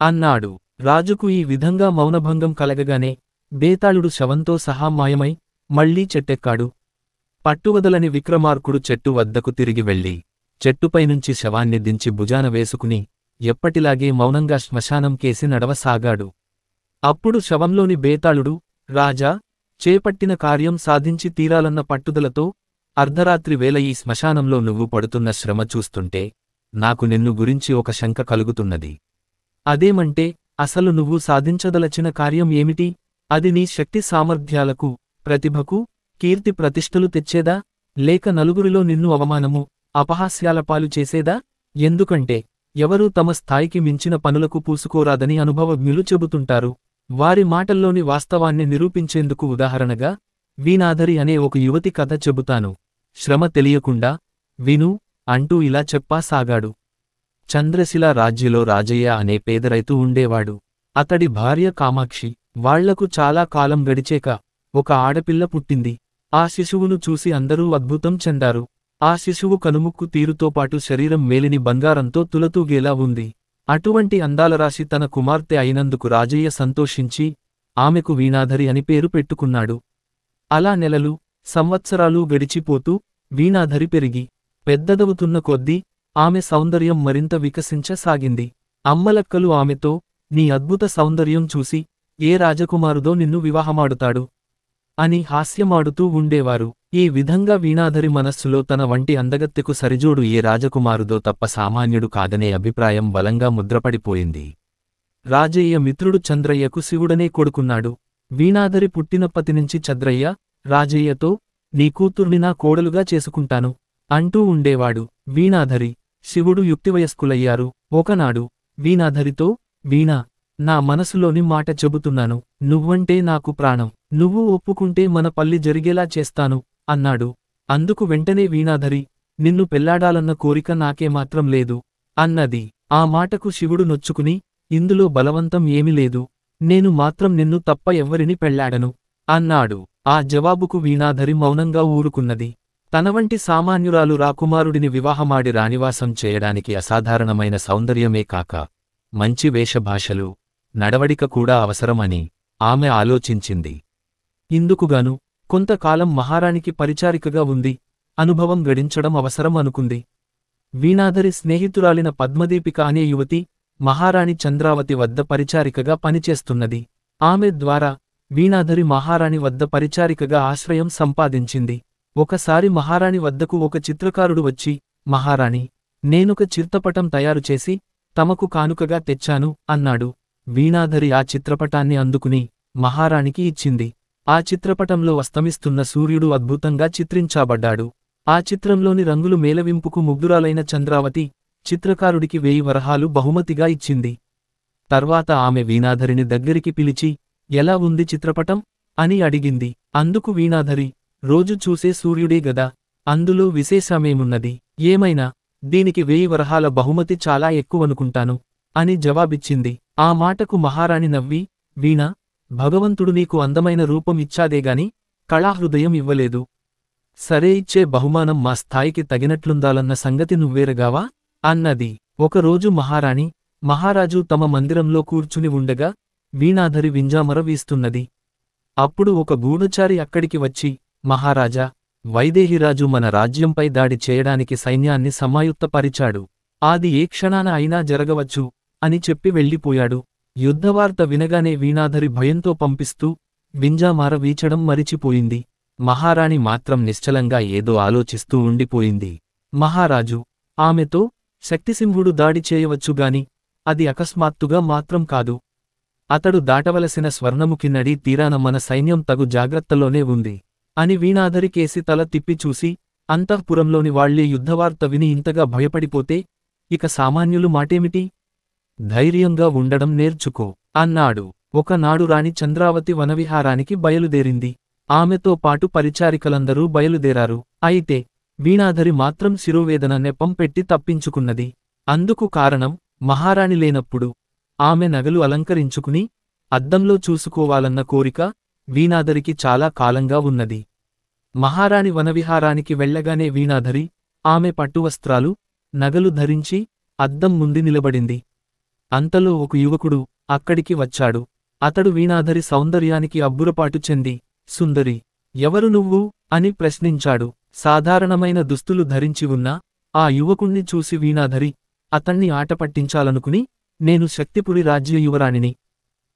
అన్నాడు. రాజుకు ఈ విధంగా మౌనభంగం కలగగానే బేతాళుడు శవంతో సహా మాయమై మళ్లీ చెట్టెక్కాడు. పట్టువదలని విక్రమార్కుడు చెట్టు వద్దకు తిరిగి వెళ్ళి చెట్టుపైనుంచి శవాన్ని దించి భుజాన వేసుకుని ఎప్పటిలాగే మౌనంగా శ్మశానం కేసి నడవసాగాడు. అప్పుడు శవంలోని బేతాళుడు, రాజా, చేపట్టిన కార్యం సాధించి తీరాలన్న పట్టుదలతో అర్ధరాత్రి వేళ ఈ శ్మశానంలో నువ్వు పడుతున్న శ్రమ చూస్తుంటే నాకు నిన్ను గురించి ఒక శంక కలుగుతున్నది. అదేమంటే అసలు నువ్వు సాధించదలచిన కార్యం ఏమిటి? అది నీ శక్తి సామర్థ్యాలకు, ప్రతిభకు, కీర్తి ప్రతిష్టలు తెచ్చేదా? లేక నలుగురిలో నిన్ను అవమానము, అపహాస్యాల పాలు చేసేదా? ఎందుకంటే ఎవరూ తమ స్థాయికి మించిన పనులకు పూసుకోరాదని అనుభవజ్ఞులు చెబుతుంటారు. వారి మాటల్లోని వాస్తవాన్ని నిరూపించేందుకు ఉదాహరణగా వీణాధరి అనే ఒక యువతి కథ చెబుతాను. శ్రమ తెలియకుండా విను అంటూ ఇలా చెప్పసాగాడు. చంద్రశిల రాజ్యలో రాజయ్య అనే పేదరైతు ఉండేవాడు. అతడి భార్య కామాక్షి. వాళ్లకు చాలా కాలం గడిచేక ఒక ఆడపిల్ల పుట్టింది. ఆ శిశువును చూసి అందరూ అద్భుతం చెందారు. ఆ శిశువు కనుముక్కు తీరుతోపాటు శరీరం మేలిని బంగారంతో తులతూగేలా ఉంది. అటువంటి అందాలరాశి తన కుమార్తె అయినందుకు రాజయ్య సంతోషించి ఆమెకు వీణాధరి అని పేరు పెట్టుకున్నాడు. అలా నెలలు, సంవత్సరాలు గడిచిపోతూ వీణాధరి పెరిగి పెద్దదవుతున్న కొద్దీ ఆమె సౌందర్యం మరింత వికసించసాగింది. అమ్మలక్కలు ఆమెతో, నీ అద్భుత సౌందర్యం చూసి ఏ రాజకుమారుదో నిన్ను వివాహమాడుతాడు అని హాస్యమాడుతూ ఉండేవారు. ఈ విధంగా వీణాధరి మనస్సులో తన వంటి అందగత్తెకు సరిజోడు ఏ రాజకుమారుదో తప్ప సామాన్యుడు కాదనే అభిప్రాయం బలంగా ముద్రపడిపోయింది. రాజయ్య మిత్రుడు చంద్రయ్యకు శివుడనే కొడుకున్నాడు. వీణాధరి పుట్టినప్పటినుంచి చంద్రయ్య రాజయ్యతో, నీ కూతుర్ని నా కోడలుగా చేసుకుంటాను అంటూ ఉండేవాడు. వీణాధరి, శివుడు యుక్తివయస్కులయ్యారు. ఒకనాడు వీణాధరితో, వీణా, నా మనసులోని మాట చెబుతున్నాను. నువ్వంటే నాకు ప్రాణం. నువ్వు ఒప్పుకుంటే మన పల్లి జరిగేలా చేస్తాను అన్నాడు. అందుకు వెంటనే వీణాధరి, నిన్ను పెళ్లాడాలన్న కోరిక నాకేమాత్రం లేదు అన్నది. ఆ మాటకు శివుడు నొచ్చుకుని, ఇందులో బలవంతం ఏమీ లేదు. నేను మాత్రం నిన్ను తప్ప ఎవ్వరిని పెళ్లాడను అన్నాడు. ఆ జవాబుకు వీణాధరి మౌనంగా ఊరుకున్నది. తనవంటి సామాన్యురాలు రాకుమారుడిని వివాహమాడి రాణివాసం చేయడానికి అసాధారణమైన సౌందర్యమే కాక మంచి వేషభాషలు, నడవడిక కూడా అవసరమని ఆమె ఆలోచించింది. ఇందుకుగాను కొంతకాలం మహారాణికి పరిచారికగా ఉంది అనుభవం గడించడం అవసరం అనుకుంది. వీణాధరి స్నేహితురాలిన పద్మదీపిక అనే యువతి మహారాణి చంద్రావతి వద్ద పరిచారికగా పనిచేస్తున్నది. ఆమె ద్వారా వీణాధరి మహారాణి వద్ద పరిచారికగా ఆశ్రయం సంపాదించింది. ఒకసారి మహారాణి వద్దకు ఒక చిత్రకారుడు వచ్చి, మహారాణి, నేనొక చిత్రపటం తయారుచేసి తమకు కానుకగా తెచ్చాను అన్నాడు. వీణాధరి ఆ చిత్రపటాన్ని అందుకుని మహారాణికి ఇచ్చింది. ఆ చిత్రపటంలో అస్తమిస్తున్న సూర్యుడు అద్భుతంగా చిత్రించబడ్డాడు. ఆ చిత్రంలోని రంగులు మేలవింపుకు ముగ్ధురాలైన చంద్రావతి చిత్రకారుడికి 1000 వరహాలు బహుమతిగా ఇచ్చింది. తర్వాత ఆమె వీణాధరిని దగ్గరికి పిలిచి, ఎలా ఉంది చిత్రపటం అని అడిగింది. అందుకు వీణాధరి, రోజు చూసే సూర్యుడే గదా, అందులో విశేషమేమున్నది? ఏమైనా దీనికి 1000 వరహాల బహుమతి చాలా ఎక్కువనుకుంటాను అని జవాబిచ్చింది. ఆ మాటకు మహారాణి నవ్వి, వీణా, భగవంతుడు నీకు అందమైన రూపం ఇచ్చాదేగాని కళాహృదయం ఇవ్వలేదు. సరే, ఇచ్చే బహుమానం మా స్థాయికి తగినట్లుందాలన్న సంగతి నువ్వేరగావా అన్నది. ఒకరోజు మహారాణి, మహారాజు తమ మందిరంలో కూర్చుని ఉండగా వీణాధరి వింజామర వీస్తున్నది. అప్పుడు ఒక గూఢచారి అక్కడికి వచ్చి, మహారాజా, వైదేహిరాజు మన రాజ్యంపై దాడి చేయడానికి సైన్యాన్ని సమాయుత్తపరిచాడు. అది ఏ క్షణాన అయినా జరగవచ్చు అని చెప్పి వెళ్ళిపోయాడు. యుద్ధవార్త వినగానే వీణాధరి భయంతో పంపిస్తూ వింజామార వీచడం మరిచిపోయింది. మహారాణి మాత్రం నిశ్చలంగా ఏదో ఆలోచిస్తూ ఉండిపోయింది. మహారాజు ఆమెతో శక్తిసింహుడు దాడి చేయవచ్చుగాని అది అకస్మాత్తుగా మాత్రం కాదు. అతడు దాటవలసిన స్వర్ణముఖి నడీ తీరాన మన సైన్యం తగు జాగ్రత్తలోనే ఉంది అని వీణాధరి కేసి తల తిప్పి చూసి, అంతఃపురంలోని వాళ్లే యుద్ధవార్త విని ఇంతగా భయపడిపోతే ఇక సామాన్యులు మాటేమిటి? ధైర్యంగా ఉండడం నేర్చుకో అన్నాడు. ఒకనాడు రాణి చంద్రావతి వనవిహారానికి బయలుదేరింది. ఆమెతో పాటు పరిచారికలందరూ బయలుదేరారు. అయితే వీణాధరి మాత్రం శిరోవేదన నెపం పెట్టి తప్పించుకున్నది. అందుకు కారణం మహారాణి లేనప్పుడు ఆమె నగలు అలంకరించుకుని అద్దంలో చూసుకోవాలన్న కోరిక వీణాధరికి చాలా కాలంగా ఉన్నది. మహారాణి వనవిహారానికి వెళ్లగానే వీణాధరి ఆమె పట్టువస్త్రాలు, నగలు ధరించి అద్దం ముందు నిలబడింది. అంతలో ఒక యువకుడు అక్కడికి వచ్చాడు. అతడు వీణాధరి సౌందర్యానికి అబ్బురపాటు చెంది, సుందరి, ఎవరు నువ్వు అని ప్రశ్నించాడు. సాధారణమైన దుస్తులు ధరించి ఉన్న ఆ యువకుణ్ణి చూసి వీణాధరి అతన్ని ఆటపట్టించాలనుకుని, నేను శక్తిపురి రాజ్య యువరాణిని.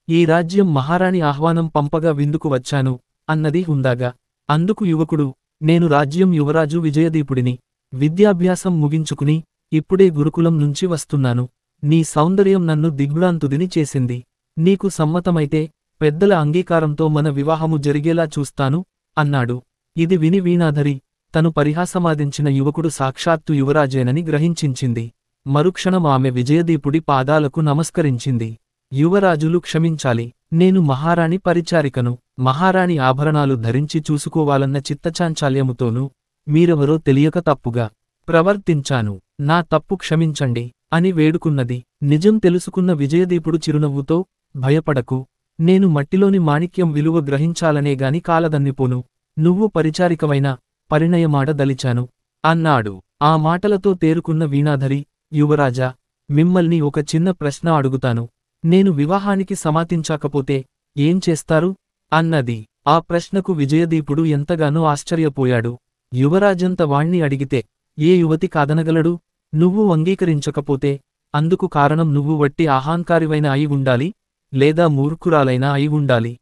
ఈ రాజ్యం మహారాణి ఆహ్వానం పంపగా విందుకు వచ్చాను అన్నది హుందాగా. అందుకు యువకుడు, నేను రాజ్యం యువరాజు విజయదీపుడిని. విద్యాభ్యాసం ముగించుకుని ఇప్పుడే గురుకులం నుంచి వస్తున్నాను. నీ సౌందర్యం నన్ను దిగ్భ్రాంతుడిని చేసింది. నీకు సమ్మతమైతే పెద్దల అంగీకారంతో మన వివాహము జరిగేలా చూస్తాను అన్నాడు. ఇది విని వీణాధరి తను పరిహాసమాదించిన యువకుడు సాక్షాత్తు యువరాజేనని గ్రహించింది. మరుక్షణం ఆమె విజయదీపుడి పాదాలకు నమస్కరించింది. యువరాజులు క్షమించాలి, నేను మహారాణి పరిచారికను. మహారాణి ఆభరణాలు ధరించి చూసుకోవాలన్న చిత్తచాంచాల్యముతోనూ మీరెవరో తెలియక తప్పుగా ప్రవర్తించాను. నా తప్పు క్షమించండి అని వేడుకున్నది. నిజం తెలుసుకున్న విజయదీపుడు చిరునవ్వుతో, భయపడకు, నేను మట్టిలోని మాణిక్యం విలువ గ్రహించాలనేగాని కాలదన్నిపోను. నువ్వు పరిచారికవైనా పరిణయమాడదలిచాను అన్నాడు. ఆ మాటలతో తేరుకున్న వీణాధరి, యువరాజా, మిమ్మల్ని ఒక చిన్న ప్రశ్న అడుగుతాను. నేను వివాహానికి సమ్మతించకపోతే ఏం చేస్తారు అన్నది. ఆ ప్రశ్నకు విజయదీపుడు ఎంతగానో ఆశ్చర్యపోయాడు. యువరాజంత వాణ్ణి అడిగితే ఏ యువతి కాదనగలడు? నువ్వు అంగీకరించకపోతే అందుకు కారణం నువ్వు వట్టి అహంకారివైన అయి ఉండాలి, లేదా మూర్ఖురాలైనా అయి ఉండాలి.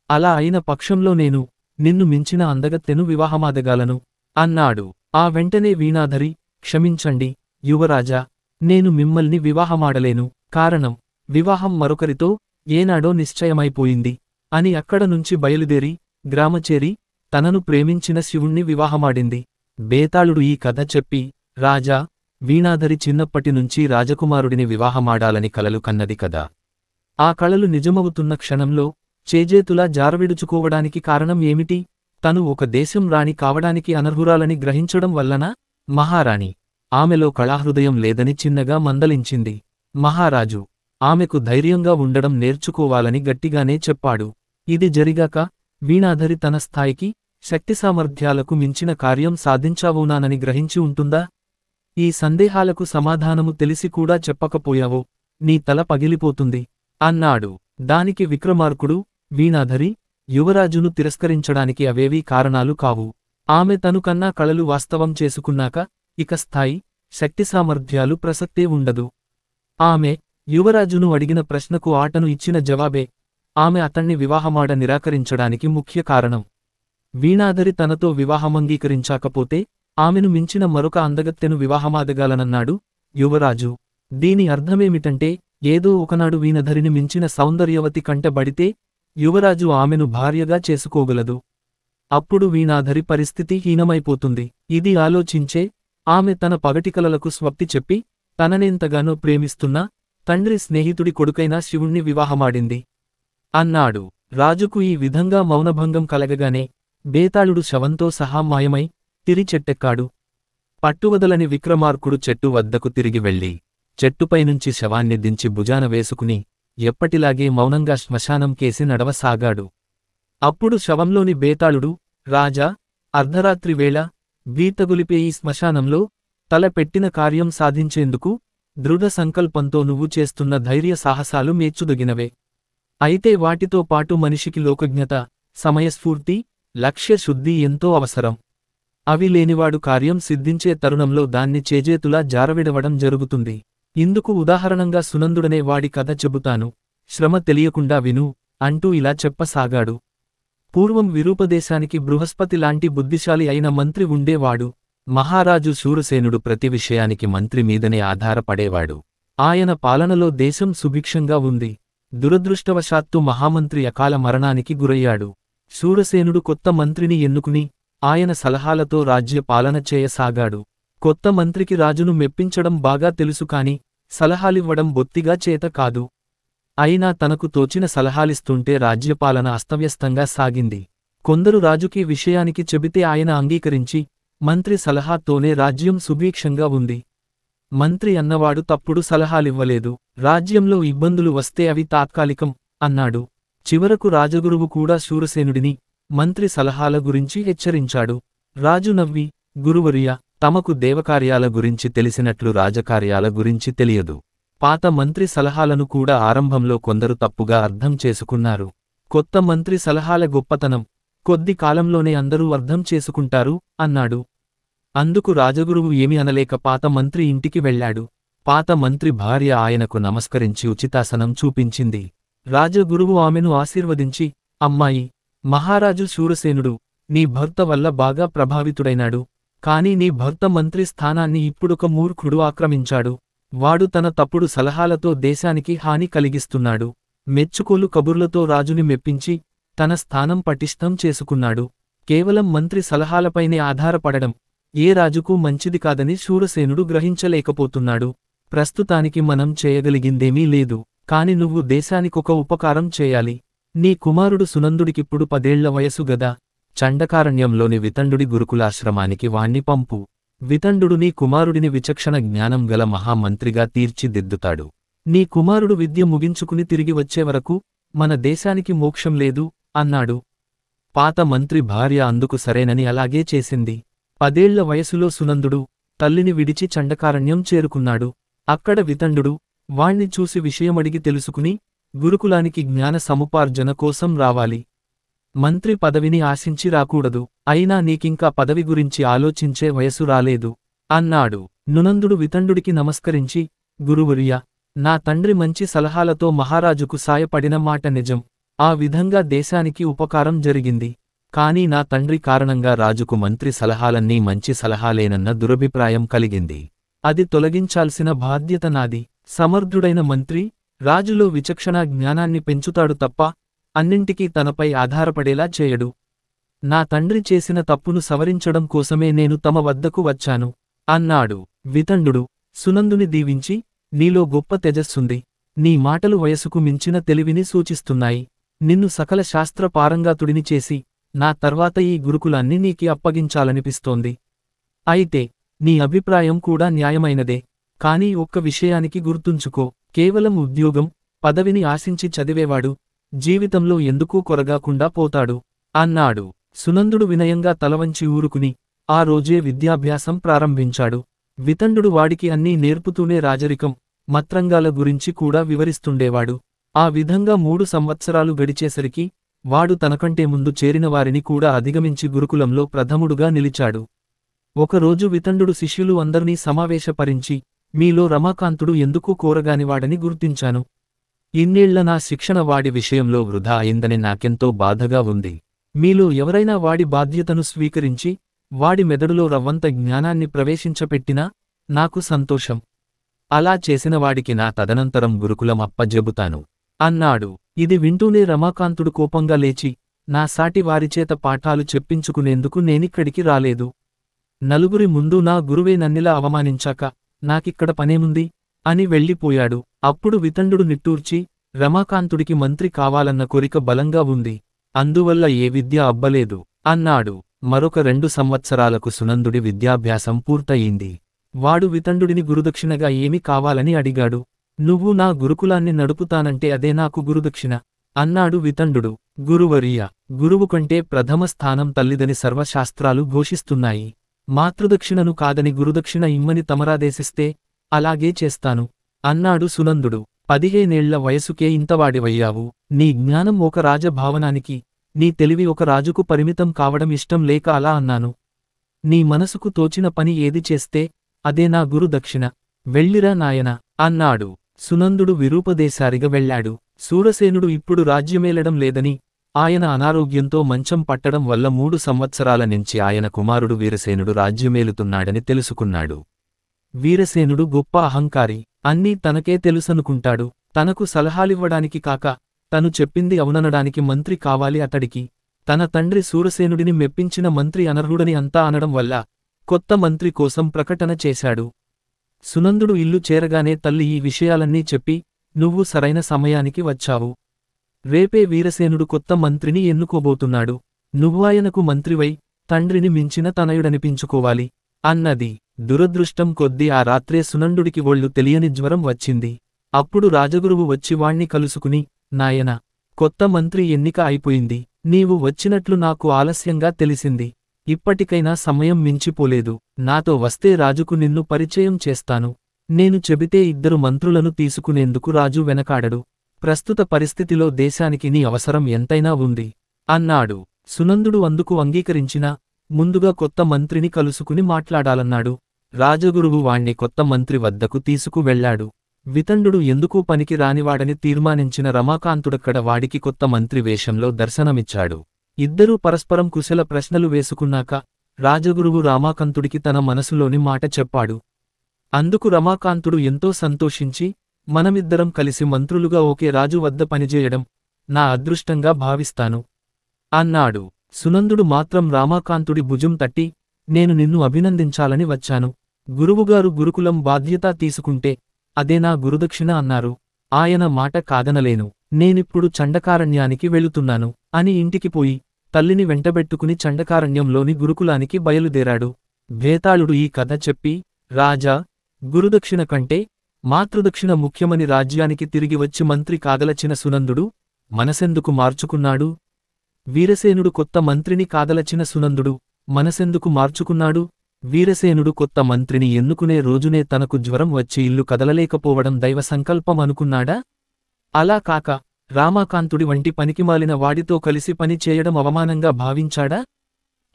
అలా అయిన పక్షంలో నేను నిన్ను మించిన అందగత్తెను వివాహమాదగాలను అన్నాడు. ఆ వెంటనే వీణాధరి, క్షమించండి యువరాజా, నేను మిమ్మల్ని వివాహమాడలేను. కారణం వివాహం మరొకరితో ఏనాడో నిశ్చయమైపోయింది అని అక్కడ నుంచి బయలుదేరి గ్రామచేరి తనను ప్రేమించిన శివుణ్ణి వివాహమాడింది. బేతాళుడు ఈ కథ చెప్పి, రాజా, వీణాధరి చిన్నప్పటినుంచి రాజకుమారుడిని వివాహమాడాలని కలలు కన్నది కదా. ఆ కలలు నిజమవుతున్న క్షణంలో చేజేతులా జారవిడుచుకోవడానికి కారణం ఏమిటి? తను ఒక దేశం రాణి కావడానికి అనర్హురాలని గ్రహించడం వల్లనా? మహారాణి ఆమెలో కళాహృదయం లేదని చిన్నగా మందలించింది. మహారాజు ఆమెకు ధైర్యంగా ఉండడం నేర్చుకోవాలని గట్టిగానే చెప్పాడు. ఇది జరిగాక వీణాధరి తన స్థాయికి, శక్తి సామర్థ్యాలకు మించిన కార్యం సాధించావునానని గ్రహించి ఉంటుందా? ఈ సందేహాలకు సమాధానము తెలిసి కూడా చెప్పకపోయావో నీ తల పగిలిపోతుంది అన్నాడు. దానికి విక్రమార్కుడు, వీణాధరి యువరాజును తిరస్కరించడానికి అవేవీ కారణాలు కావు. ఆమె తను కన్నా కళలు వాస్తవం చేసుకున్నాక ఇక స్థాయి, శక్తి సామర్థ్యాలు ప్రసక్తే ఉండదు. ఆమె యువరాజును అడిగిన ప్రశ్నకు ఆటను ఇచ్చిన జవాబే ఆమె అతణ్ణి వివాహమాడ నిరాకరించడానికి ముఖ్య కారణం. వీణాధరి తనతో వివాహమంగీకరించాకపోతే ఆమెను మించిన మరొక అందగత్తెను వివాహమాదగాలనన్నాడు యువరాజు. దీని అర్థమేమిటంటే ఏదో ఒకనాడు వీణాధరిని మించిన సౌందర్యవతి కంటబడితే యువరాజు ఆమెను భార్యగా చేసుకోగలదు. అప్పుడు వీణాధరి పరిస్థితి హీనమైపోతుంది. ఇది ఆలోచించే ఆమె తన పగటికలలకు స్వప్తి చెప్పి తననెంతగానో ప్రేమిస్తున్న తండ్రి స్నేహితుడి కొడుకైన శివుణ్ణి వివాహమాడింది అన్నాడు. రాజుకు ఈ విధంగా మౌనభంగం కలగగానే బేతాళుడు శవంతో సహా మాయమై తిరిచెట్టెక్కాడు. పట్టువదలని విక్రమార్కుడు చెట్టు వద్దకు తిరిగి వెళ్ళి చెట్టుపైనుంచి శవాన్ని దించి భుజాన వేసుకుని ఎప్పటిలాగే మౌనంగా శ్మశానం కేసి నడవసాగాడు. అప్పుడు శవంలోని బేతాళుడు, రాజా, అర్ధరాత్రి వేళ బీతగులిపే ఈ శ్మశానంలో తల పెట్టిన కార్యం సాధించేందుకు దృఢ సంకల్పంతో నువ్వు చేస్తున్న ధైర్య సాహసాలు మెచ్చుదగినవే. అయితే వాటితో పాటు మనిషికి లోకజ్ఞత, సమయస్ఫూర్తి, లక్ష్యశుద్ధి ఎంతో అవసరం. అవి లేనివాడు కార్యం సిద్ధించే తరుణంలో దాన్ని చేజేతులా జారవిడవడం జరుగుతుంది. ఇందుకు ఉదాహరణంగా సునందుడనే వాడి కథ చెబుతాను, శ్రమ తెలియకుండా విను అంటూ ఇలా చెప్పసాగాడు. పూర్వం విరూపదేశానికి బృహస్పతి లాంటి బుద్ధిశాలి అయిన మంత్రి ఉండేవాడు. మహారాజు శూరసేనుడు ప్రతి విషయానికి మంత్రి మీదనే ఆధారపడేవాడు. ఆయన పాలనలో దేశం సుభిక్షంగా ఉంది. దురదృష్టవశాత్తు మహామంత్రి అకాల మరణానికి గురయ్యాడు. శూరసేనుడు కొత్త మంత్రిని ఎన్నుకుని ఆయన సలహాలతో రాజ్య పాలన చేయసాగాడు. కొత్త మంత్రికి రాజును మెప్పించడం బాగా తెలుసు కాని సలహాలివ్వడం బొత్తిగా చేత కాదు. అయినా తనకు తోచిన సలహాలిస్తుంటే రాజ్యపాలన అస్తవ్యస్తంగా సాగింది. కొందరు రాజుకి విషయానికి చెబితే ఆయన అంగీకరించి మంత్రి సలహాతోనే రాజ్యం సుభిక్షంగా ఉంది. మంత్రి అన్నవాడు తప్పుడు సలహాలివ్వలేదు. రాజ్యంలో ఇబ్బందులు వస్తే అవి తాత్కాలికం అన్నాడు. చివరకు రాజగురువు కూడా శూరసేనుడిని మంత్రి సలహాల గురించి హెచ్చరించాడు. రాజు నవ్వి, గురువర్య, తమకు దేవకార్యాల గురించి తెలిసినట్లు రాజకార్యాల గురించి తెలియదు. పాత మంత్రి సలహాలను కూడా ఆరంభంలో కొందరు తప్పుగా అర్థం చేసుకున్నారు. కొత్త మంత్రి సలహాల గొప్పతనం కొద్ది కాలంలోనే అందరూ అర్థం చేసుకుంటారు అన్నాడు. అందుకు రాజగురువు ఏమి అనలేక పాత మంత్రి ఇంటికి వెళ్లాడు. పాత మంత్రి భార్య ఆయనకు నమస్కరించి ఉచితాసనం చూపించింది. రాజగురువు ఆమెను ఆశీర్వదించి, అమ్మాయి, మహారాజు శూరసేనుడు నీ భర్త వల్ల బాగా ప్రభావితుడైనాడు. కాని నీ భర్త మంత్రి స్థానాన్ని ఇప్పుడొక మూర్ఖుడు ఆక్రమించాడు. వాడు తన తప్పుడు సలహాలతో దేశానికి హాని కలిగిస్తున్నాడు. మెచ్చుకోలు కబుర్లతో రాజుని మెప్పించి తన స్థానం పటిష్టం చేసుకున్నాడు. కేవలం మంత్రి సలహాలపైనే ఆధారపడడం ఏ రాజుకు మంచిది కాదని శూరసేనుడు గ్రహించలేకపోతున్నాడు. ప్రస్తుతానికి మనం చేయగలిగిందేమీ లేదు. కాని నువ్వు దేశానికొక ఉపకారం చేయాలి. నీ కుమారుడు సునందుడికిప్పుడు 10 ఏళ్ల వయసు గదా. చండకారణ్యంలోని వితండుడి గురుకులాశ్రమానికి వాణ్ణి పంపు. వితండుడు నీ కుమారుడిని విచక్షణ జ్ఞానం గల మహామంత్రిగా తీర్చిదిద్దుతాడు. నీ కుమారుడు విద్య ముగించుకుని తిరిగి వచ్చేవరకు మన దేశానికి మోక్షం లేదు అన్నాడు. పాత మంత్రి భార్య అందుకు సరేనని అలాగే చేసింది. 10 ఏళ్ల వయసులో సునందుడు తల్లిని విడిచి చండకారణ్యం చేరుకున్నాడు. అక్కడ వితండుడు వాణ్ణి చూసి విషయమడిగి తెలుసుకుని గురుకులానికి జ్ఞాన సముపార్జన కోసం రావాలి. మంత్రి పదవిని ఆశించి రాకూడదు. అయినా నీకింకా పదవి గురించి ఆలోచించే వయసు రాలేదు అన్నాడు. నునందుడు వితండుడికి నమస్కరించి, గురువర్య, నా తండ్రి మంచి సలహాలతో మహారాజుకు సాయపడిన మాట నిజం. ఆ విధంగా దేశానికి ఉపకారం జరిగింది. కాని నా తండ్రి కారణంగా రాజుకు మంత్రి సలహాలన్నీ మంచి సలహాలేనన్న దురభిప్రాయం కలిగింది. అది తొలగించాల్సిన బాధ్యత నాది. సమర్థుడైన మంత్రి రాజులో విచక్షణా జ్ఞానాన్ని పెంచుతాడు తప్ప అన్నింటికీ తనపై ఆధారపడేలా చేయడు. నా తండ్రి చేసిన తప్పును సవరించడం కోసమే నేను తమ వద్దకు వచ్చాను అన్నాడు. వితండుడు సునందుని దీవించి, నీలో గొప్ప తెజస్సుంది. నీ మాటలు వయసుకు మించిన తెలివిని సూచిస్తున్నాయి. నిన్ను సకల శాస్త్ర పారంగాతుడిని చేసి నా తర్వాత ఈ గురుకులాన్ని నీకి అప్పగించాలనిపిస్తోంది. అయితే నీ అభిప్రాయం కూడా న్యాయమైనదే. కాని ఒక్క విషయానికి గుర్తుంచుకో, కేవలం ఉద్యోగం, పదవిని ఆశించి చదివేవాడు జీవితంలో ఎందుకూ కొరగాకుండా పోతాడు అన్నాడు. సునందుడు వినయంగా తలవంచి ఊరుకుని ఆ రోజే విద్యాభ్యాసం ప్రారంభించాడు. వితండుడు వాడికి అన్నీ నేర్పుతూనే రాజరికం, మత్రంగాల గురించి కూడా వివరిస్తుండేవాడు. ఆ విధంగా 3 సంవత్సరాలు గడిచేసరికి వాడు తనకంటే ముందు చేరిన వారిని కూడా అధిగమించి గురుకులంలో ప్రథముడుగా నిలిచాడు. ఒకరోజు వితండుడు శిష్యులు అందర్నీ సమావేశపరించి, మీలో రమాకాంతుడు ఎందుకూ కోరగానివాడని గుర్తించాను. ఇన్నేళ్ల నా శిక్షణ వాడి విషయంలో వృధా అయిందని నాకెంతో బాధగా ఉంది. మీలో ఎవరైనా వాడి బాధ్యతను స్వీకరించి వాడి మెదడులో రవ్వంత జ్ఞానాన్ని ప్రవేశించపెట్టినా నాకు సంతోషం. అలా చేసినవాడికి నా తదనంతరం గురుకులం అప్పజెబుతాను అన్నాడు. ఇది వింటూనే రమాకాంతుడు కోపంగా లేచి, నా సాటి వారిచేత పాఠాలు చెప్పించుకునేందుకు నేనిక్కడికి రాలేదు. నలుగురి ముందు నా గురువే నన్నిలా అవమానించాక నాకిక్కడ పనేముంది అని వెళ్ళిపోయాడు. అప్పుడు వితండుడు నిట్టూర్చి, రమాకాంతుడికి మంత్రి కావాలన్న కోరిక బలంగా ఉంది. అందువల్ల ఏ విద్య అబ్బలేదు అన్నాడు. మరొక 2 సంవత్సరాలకు సునందుడి విద్యాభ్యాసం పూర్తయింది. వాడు వితండుడిని గురుదక్షిణగా ఏమి కావాలని అడిగాడు. నువ్వు నా గురుకులాన్ని నడుపుతానంటే అదే నాకు గురుదక్షిణ అన్నాడు వితండుడు. గురువర్య, గురువు కంటే ప్రథమ స్థానం తల్లిదని సర్వశాస్త్రాలు ఘోషిస్తున్నాయి. మాతృదక్షిణను కాదని గురుదక్షిణ ఇమ్మని తమరాదేశిస్తే అలాగే చేస్తాను అన్నాడు సునందుడు. 15 ఏళ్ల వయసుకే ఇంతవాడివయ్యావు. నీ జ్ఞానం ఒక రాజభావనానికి, నీ తెలివి ఒక రాజుకు పరిమితం కావడం ఇష్టం లేక అలా అన్నాను నీ మనసుకు తోచిన పని ఏది చేస్తే అదే నా గురు దక్షిణ, వెళ్ళిరా నాయనా అన్నాడు. సునందుడు విరూపదేశారిగా వెళ్ళాడు. శూరసేనుడు ఇప్పుడు రాజ్యమేలడం లేదని, ఆయన అనారోగ్యంతో మంచం పట్టడం వల్ల 3 సంవత్సరాల నుంచి ఆయన కుమారుడు వీరసేనుడు రాజ్యమేలుతున్నాడని తెలుసుకున్నాడు. వీరసేనుడు గొప్ప అహంకారి, అన్నీ తనకే తెలుసనుకుంటాడు. తనకు సలహాలివ్వడానికి కాక, తను చెప్పింది అవుననడానికి మంత్రి కావాలి అతడికి. తన తండ్రి శూరసేనుడిని మెప్పించిన మంత్రి అనర్హుడని అంతా అనడం వల్ల కొత్త మంత్రి కోసం ప్రకటన చేశాడు. సునందుడు ఇల్లు చేరగానే తల్లి ఈ విషయాలన్నీ చెప్పి, నువ్వు సరైన సమయానికి వచ్చావు. రేపే వీరసేనుడు కొత్త మంత్రిని ఎన్నుకోబోతున్నాడు. నువ్వాయనకు మంత్రివై తండ్రిని మించిన తనయుడనిపించుకోవాలి అన్నది. దురదృష్టం కొద్దీ ఆ రాత్రే సునందుడికి ఒళ్ళు తెలియని జ్వరం వచ్చింది. అప్పుడు రాజగురువు వచ్చి వాణ్ణి కలుసుకుని, నాయనా, కొత్త మంత్రి ఎన్నిక అయిపోయింది. నీవు వచ్చినట్లు నాకు ఆలస్యంగా తెలిసింది. ఇప్పటికైనా సమయం మించిపోలేదు. నాతో వస్తే రాజుకు నిన్ను పరిచయం చేస్తాను. నేను చెబితే 2 మంత్రులను తీసుకునేందుకు రాజు వెనకాడడు. ప్రస్తుత పరిస్థితిలో దేశానికి నీ అవసరం ఎంతైనా ఉంది అన్నాడు. సునందుడు అందుకు అంగీకరించినా, ముందుగా కొత్త మంత్రిని కలుసుకుని మాట్లాడాలన్నాడు. రాజగురువు వాణ్ణి కొత్త మంత్రి వద్దకు తీసుకువెళ్లాడు. వితండుడు ఎందుకూ పనికి రానివాడని తీర్మానించిన రమాకాంతుడక్కడ వాడికి కొత్త మంత్రి వేషంలో దర్శనమిచ్చాడు. ఇద్దరూ పరస్పరం కుశల ప్రశ్నలు వేసుకున్నాక రాజగురువు రామాకాంతుడికి తన మనసులోని మాట చెప్పాడు. అందుకు రమాకాంతుడు ఎంతో సంతోషించి, మనమిద్దరం కలిసి మంత్రులుగా ఒకే రాజు వద్ద పనిచేయడం నా అదృష్టంగా భావిస్తాను అన్నాడు. సునందుడు మాత్రం రామాకాంతుడి భుజం తట్టి, నేను నిన్ను అభినందించాలని వచ్చాను. గురువుగారు గురుకులం బాధ్యత తీసుకుంటే అదే నా గురుదక్షిణ అన్నారు. ఆయన మాట కాదనలేను. నేనిప్పుడు చండకారణ్యానికి వెళుతున్నాను అని ఇంటికి పోయి తల్లిని వెంటబెట్టుకుని చండకారణ్యంలోని గురుకులానికి బయలుదేరాడు. భేతాళుడు ఈ కథ చెప్పి, రాజా, గురుదక్షిణ కంటే మాతృదక్షిణ ముఖ్యమని రాజ్యానికి తిరిగి వచ్చి మంత్రి కాదలచిన సునందుడు మనసెందుకు మార్చుకున్నాడు? వీరసేనుడు కొత్త మంత్రిని కాదలచిన సునందుడు మనసెందుకు మార్చుకున్నాడు? వీరసేనుడు కొత్త మంత్రిని ఎన్నుకునే రోజునే తనకు జ్వరం వచ్చి ఇల్లు కదలలేకపోవడం దైవ సంకల్పం అనుకున్నాడా? అలా కాక రామాకాంతుడి వంటి పనికిమాలిన వాడితో కలిసి పని చేయడం అవమానంగా భావించాడా?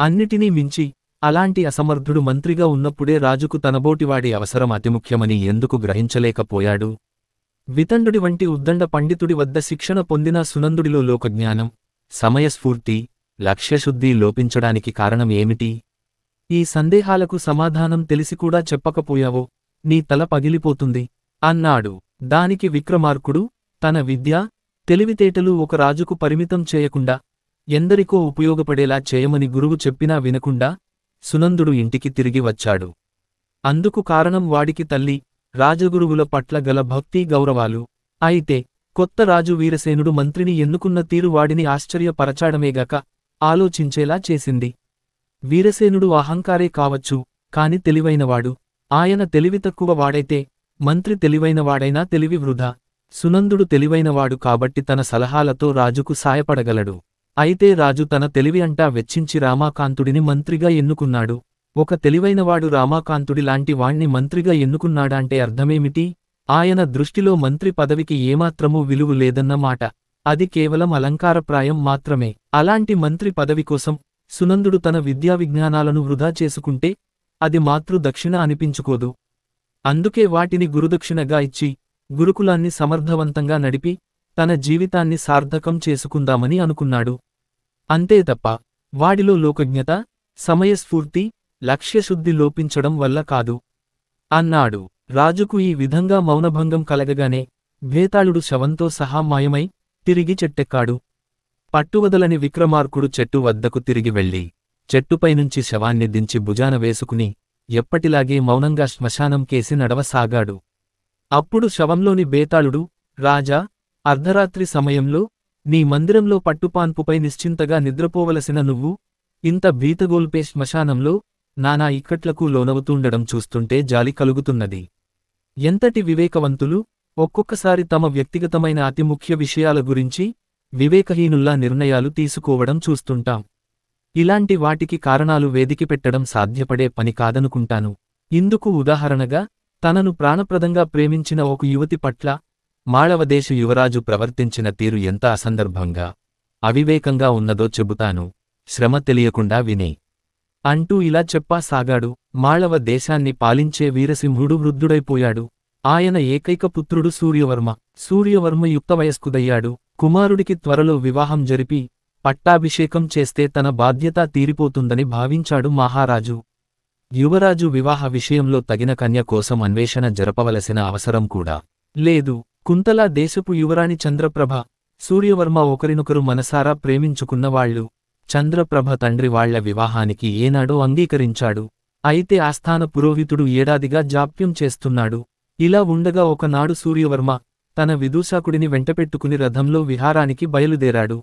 అన్నిటినీ మించి అలాంటి అసమర్థుడు మంత్రిగా ఉన్నప్పుడే రాజుకు తనబోటివాడి అవసరం అతిముఖ్యమని ఎందుకు గ్రహించలేకపోయాడు? వితండుడి వంటి ఉద్దండ పండితుడి వద్ద శిక్షణ పొందిన సునందుడిలో లోకజ్ఞానం, సమయస్ఫూర్తి, లక్ష్యశుద్ధి లోపించడానికి కారణం ఏమిటి? ఈ సందేహాలకు సమాధానం తెలిసికూడా చెప్పకపోయావో నీ తల పగిలిపోతుంది అన్నాడు. దానికి విక్రమార్కుడు, తన విద్య, తెలివితేటలు ఒక రాజుకు పరిమితం చేయకుండా ఎందరికో ఉపయోగపడేలా చేయమని గురువు చెప్పినా వినకుండా సునందుడు ఇంటికి తిరిగి వచ్చాడు. అందుకు కారణం వాడికి తల్లి, రాజగురువుల పట్ల గల భక్తి గౌరవాలు. అయితే కొత్త రాజు వీరసేనుడు మంత్రిని ఎన్నుకున్న తీరు వాడిని ఆశ్చర్యపరచాడమేగాక ఆలోచించేలా చేసింది. వీరసేనుడు అహంకారే కావచ్చు, కాని తెలివైనవాడు. ఆయన తెలివితక్కువ వాడైతే మంత్రి తెలివైనవాడైనా తెలివి వృధా. సునందుడు తెలివైనవాడు కాబట్టి తన సలహాలతో రాజుకు సాయపడగలడు. అయితే రాజు తన తెలివి అంటా వెచ్చించి రామాకాంతుడిని మంత్రిగా ఎన్నుకున్నాడు. ఒక తెలివైనవాడు రామాకాంతుడి లాంటి వాణ్ణి మంత్రిగా ఎన్నుకున్నాడంటే అర్థమేమిటి? ఆయన దృష్టిలో మంత్రి పదవికి ఏమాత్రమూ విలువ లేదన్నమాట. అది కేవలం అలంకారప్రాయం మాత్రమే. అలాంటి మంత్రి పదవి కోసం సునందుడు తన విద్యావిజ్ఞానాలను వృధా చేసుకుంటే అది మాతృదక్షిణ అనిపించుకోదు. అందుకే వాటిని గురుదక్షిణగా ఇచ్చి గురుకులాన్ని సమర్థవంతంగా నడిపి తన జీవితాన్ని సార్థకం చేసుకుందామని అనుకున్నాడు. అంతే తప్ప వాడిలో లోకజ్ఞత, సమయస్ఫూర్తి, లక్ష్యశుద్ధి లోపించడం వల్ల కాదు అన్నాడు. రాజుకు ఈ విధంగా మౌనభంగం కలగగానే భేతాళుడు శవంతో సహా మాయమై తిరిగి చెట్టెక్కాడు. పట్టువదలని విక్రమార్కుడు చెట్టు వద్దకు తిరిగి వెళ్ళి చెట్టుపైనుంచి శవాన్ని దించి భుజాన వేసుకుని ఎప్పటిలాగే మౌనంగా శ్మశానం కేసి నడవసాగాడు. అప్పుడు శవంలోని బేతాళుడు, రాజా, అర్ధరాత్రి సమయంలో నీ మందిరంలో పట్టుపాన్పుపై నిశ్చింతగా నిద్రపోవలసిన నువ్వు ఇంత భీతగోల్పే శ్మశానంలో నానా ఇక్కట్లకు లోనవుతుండడం చూస్తుంటే జాలి కలుగుతున్నది. ఎంతటి వివేకవంతులు! ఒక్కొక్కసారి తమ వ్యక్తిగతమైన అతి ముఖ్య విషయాల గురించి వివేకహీనుల్లా నిర్ణయాలు తీసుకోవడం చూస్తుంటాం. ఇలాంటి వాటికి కారణాలు వెదికిపెట్టడం సాధ్యపడే పని కాదనుకుంటాను. ఇందుకు ఉదాహరణగా తనను ప్రాణప్రదంగా ప్రేమించిన ఒక యువతి పట్ల మాళవదేశ యువరాజు ప్రవర్తించిన తీరు ఎంత అసందర్భంగా, అవివేకంగా ఉన్నదో చెబుతాను. శ్రమ తెలియకుండా వినే. అంటూ ఇలా చెప్పసాగాడు. మాళవ దేశాన్ని పాలించే వీరసింహుడు వృద్ధుడైపోయాడు. ఆయన ఏకైక పుత్రుడు సూర్యవర్మ. సూర్యవర్మ యుక్తవయస్కుడయ్యాడు. కుమారుడికి త్వరలో వివాహం జరిపి పట్టాభిషేకం చేస్తే తన బాధ్యత తీరిపోతుందని భావించాడు మహారాజు. యువరాజు వివాహ విషయంలో తగిన కన్య కోసం అన్వేషణ జరపవలసిన అవసరం కూడా లేదు. కుంతల దేశపు యువరాణి చంద్రప్రభ, సూర్యవర్మ ఒకరినొకరు మనసారా ప్రేమించుకున్నవాళ్లు. చంద్రప్రభ తండ్రి వాళ్ల వివాహానికి ఏనాడో అంగీకరించాడు. అయితే ఆస్థాన పురోహితుడు ఏడాదిగా జాప్యం చేస్తున్నాడు. ఇలా ఉండగా ఒకనాడు సూర్యవర్మ తన విదూషకుడిని వెంటపెట్టుకుని రథంలో విహారానికి బయలుదేరాడు.